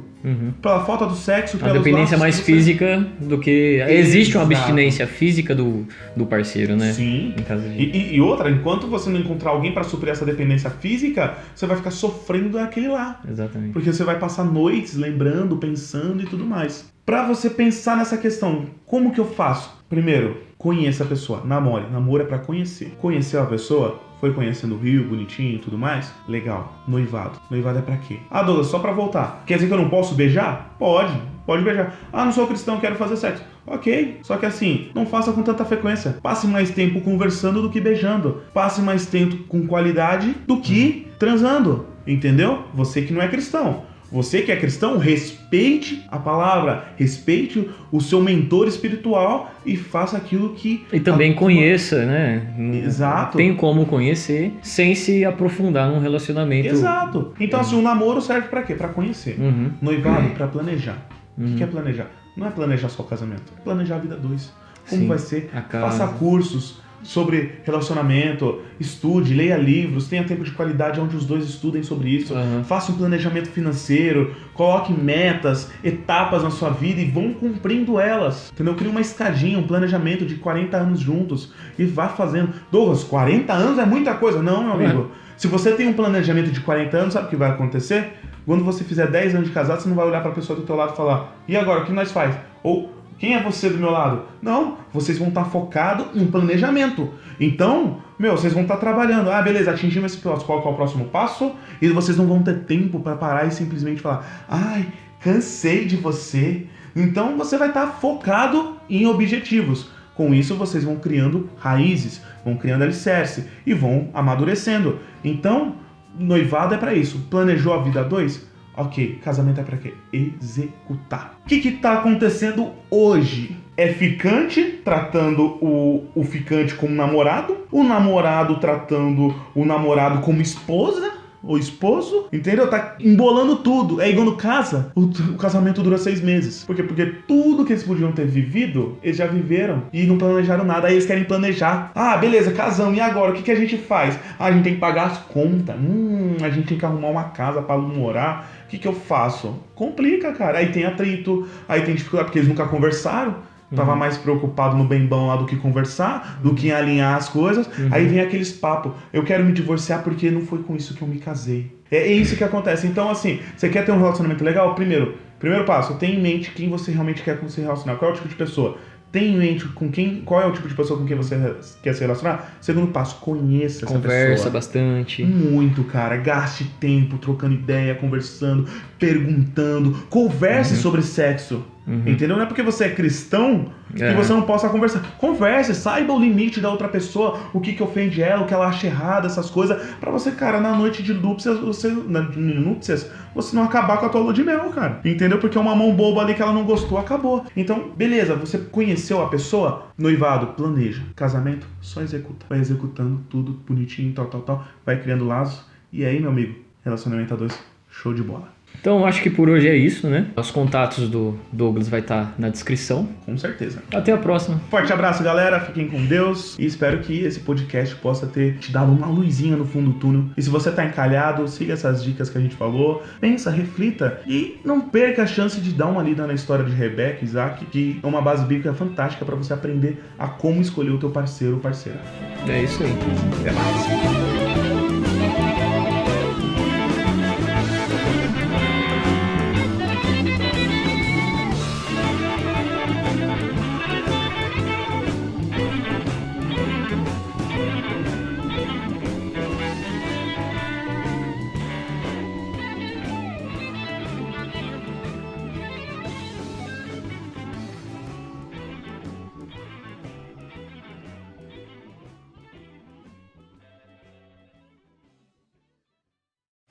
Pela falta do sexo, a dependência mais física do que... Existe uma abstinência física do parceiro, né? Sim. Em caso de... e outra, enquanto você não encontrar alguém pra suprir essa dependência física, você vai ficar sofrendo aquele lá. Exatamente. Porque você vai passar noites lembrando, pensando e tudo mais. Pra você pensar nessa questão, como que eu faço? Primeiro, conheça a pessoa, namore. Namoro é pra conhecer. Conheceu a pessoa? Foi conhecendo o rio, bonitinho e tudo mais? Legal. Noivado. Noivado é pra quê? Ah, Douglas, só pra voltar. Quer dizer que eu não posso beijar? Pode beijar. Ah, não sou cristão, quero fazer sexo. Ok, só que assim, não faça com tanta frequência. Passe mais tempo conversando do que beijando. Passe mais tempo com qualidade do que transando. Entendeu? Você que não é cristão. Você que é cristão, respeite a palavra, respeite o seu mentor espiritual e faça aquilo que... E também conheça, né? Exato. Tem como conhecer sem se aprofundar num relacionamento. Exato. Então assim, o namoro serve pra quê? Pra conhecer. Noivado, pra planejar. O que é planejar? Não é planejar só o casamento, é planejar a vida dois. Como vai ser? Faça cursos sobre relacionamento, estude, leia livros, tenha tempo de qualidade onde os dois estudem sobre isso, faça um planejamento financeiro, coloque metas, etapas na sua vida e vão cumprindo elas, entendeu? Crie uma escadinha, um planejamento de 40 anos juntos e vá fazendo. Douglas, 40 anos é muita coisa? Não, meu amigo. Se você tem um planejamento de 40 anos, sabe o que vai acontecer? Quando você fizer 10 anos de casado, você não vai olhar para a pessoa do teu lado e falar, e agora, o que nós faz? Ou, quem é você do meu lado? Não, vocês vão estar focados em planejamento. Então, vocês vão estar trabalhando. Ah, beleza, atingimos esse próximo. Qual é o próximo passo? E vocês não vão ter tempo para parar e simplesmente falar, ai, cansei de você. Então, você vai estar focado em objetivos. Com isso, vocês vão criando raízes, vão criando alicerce e vão amadurecendo. Então, noivado é para isso. Planejou a vida a dois? Ok, casamento é pra quê? Executar. O que tá acontecendo hoje? É ficante tratando o ficante como namorado? O namorado tratando o namorado como esposa? Ou esposo? Entendeu? Tá embolando tudo. É igual no casa. O casamento dura 6 meses. Por quê? Porque tudo que eles podiam ter vivido, eles já viveram. E não planejaram nada. Aí eles querem planejar. Ah, beleza, casamos. E agora? O que a gente faz? Ah, a gente tem que pagar as contas. A gente tem que arrumar uma casa pra morar. O que eu faço? Complica, cara. Aí tem atrito. Aí tem dificuldade porque eles nunca conversaram. Tava mais preocupado no bem-bom lá do que conversar, do que em alinhar as coisas. Aí vem aqueles papos, eu quero me divorciar porque não foi com isso que eu me casei. É isso que acontece. Então, assim, você quer ter um relacionamento legal? Primeiro passo, tenha em mente quem você realmente quer se relacionar. Qual é o tipo de pessoa? Tenha em mente qual é o tipo de pessoa com quem você quer se relacionar. Segundo passo, conheça essa pessoa. Conversa bastante. Muito, cara. Gaste tempo trocando ideia, conversando, perguntando. Converse sobre sexo. Entendeu? Não é porque você é cristão que você não possa conversar. Converse, saiba o limite da outra pessoa, o que ofende ela, o que ela acha errado, essas coisas. Pra você, cara, na noite de núpcias, você não acabar com a tua lua de mel, cara. Entendeu? Porque uma mão boba ali que ela não gostou, acabou. Então, beleza, você conheceu a pessoa, noivado, planeja. Casamento, só executa. Vai executando tudo bonitinho, tal. Vai criando laços. E aí, meu amigo, relacionamento a dois, show de bola. Então, acho que por hoje é isso, né? Os contatos do Douglas vai estar na descrição. Com certeza. Até a próxima. Forte abraço, galera. Fiquem com Deus. E espero que esse podcast possa ter te dado uma luzinha no fundo do túnel. E se você tá encalhado, siga essas dicas que a gente falou. Pensa, reflita e não perca a chance de dar uma lida na história de Rebeca e Isaac, que é uma base bíblica fantástica para você aprender a como escolher o teu parceiro ou parceira. É isso aí. Até mais.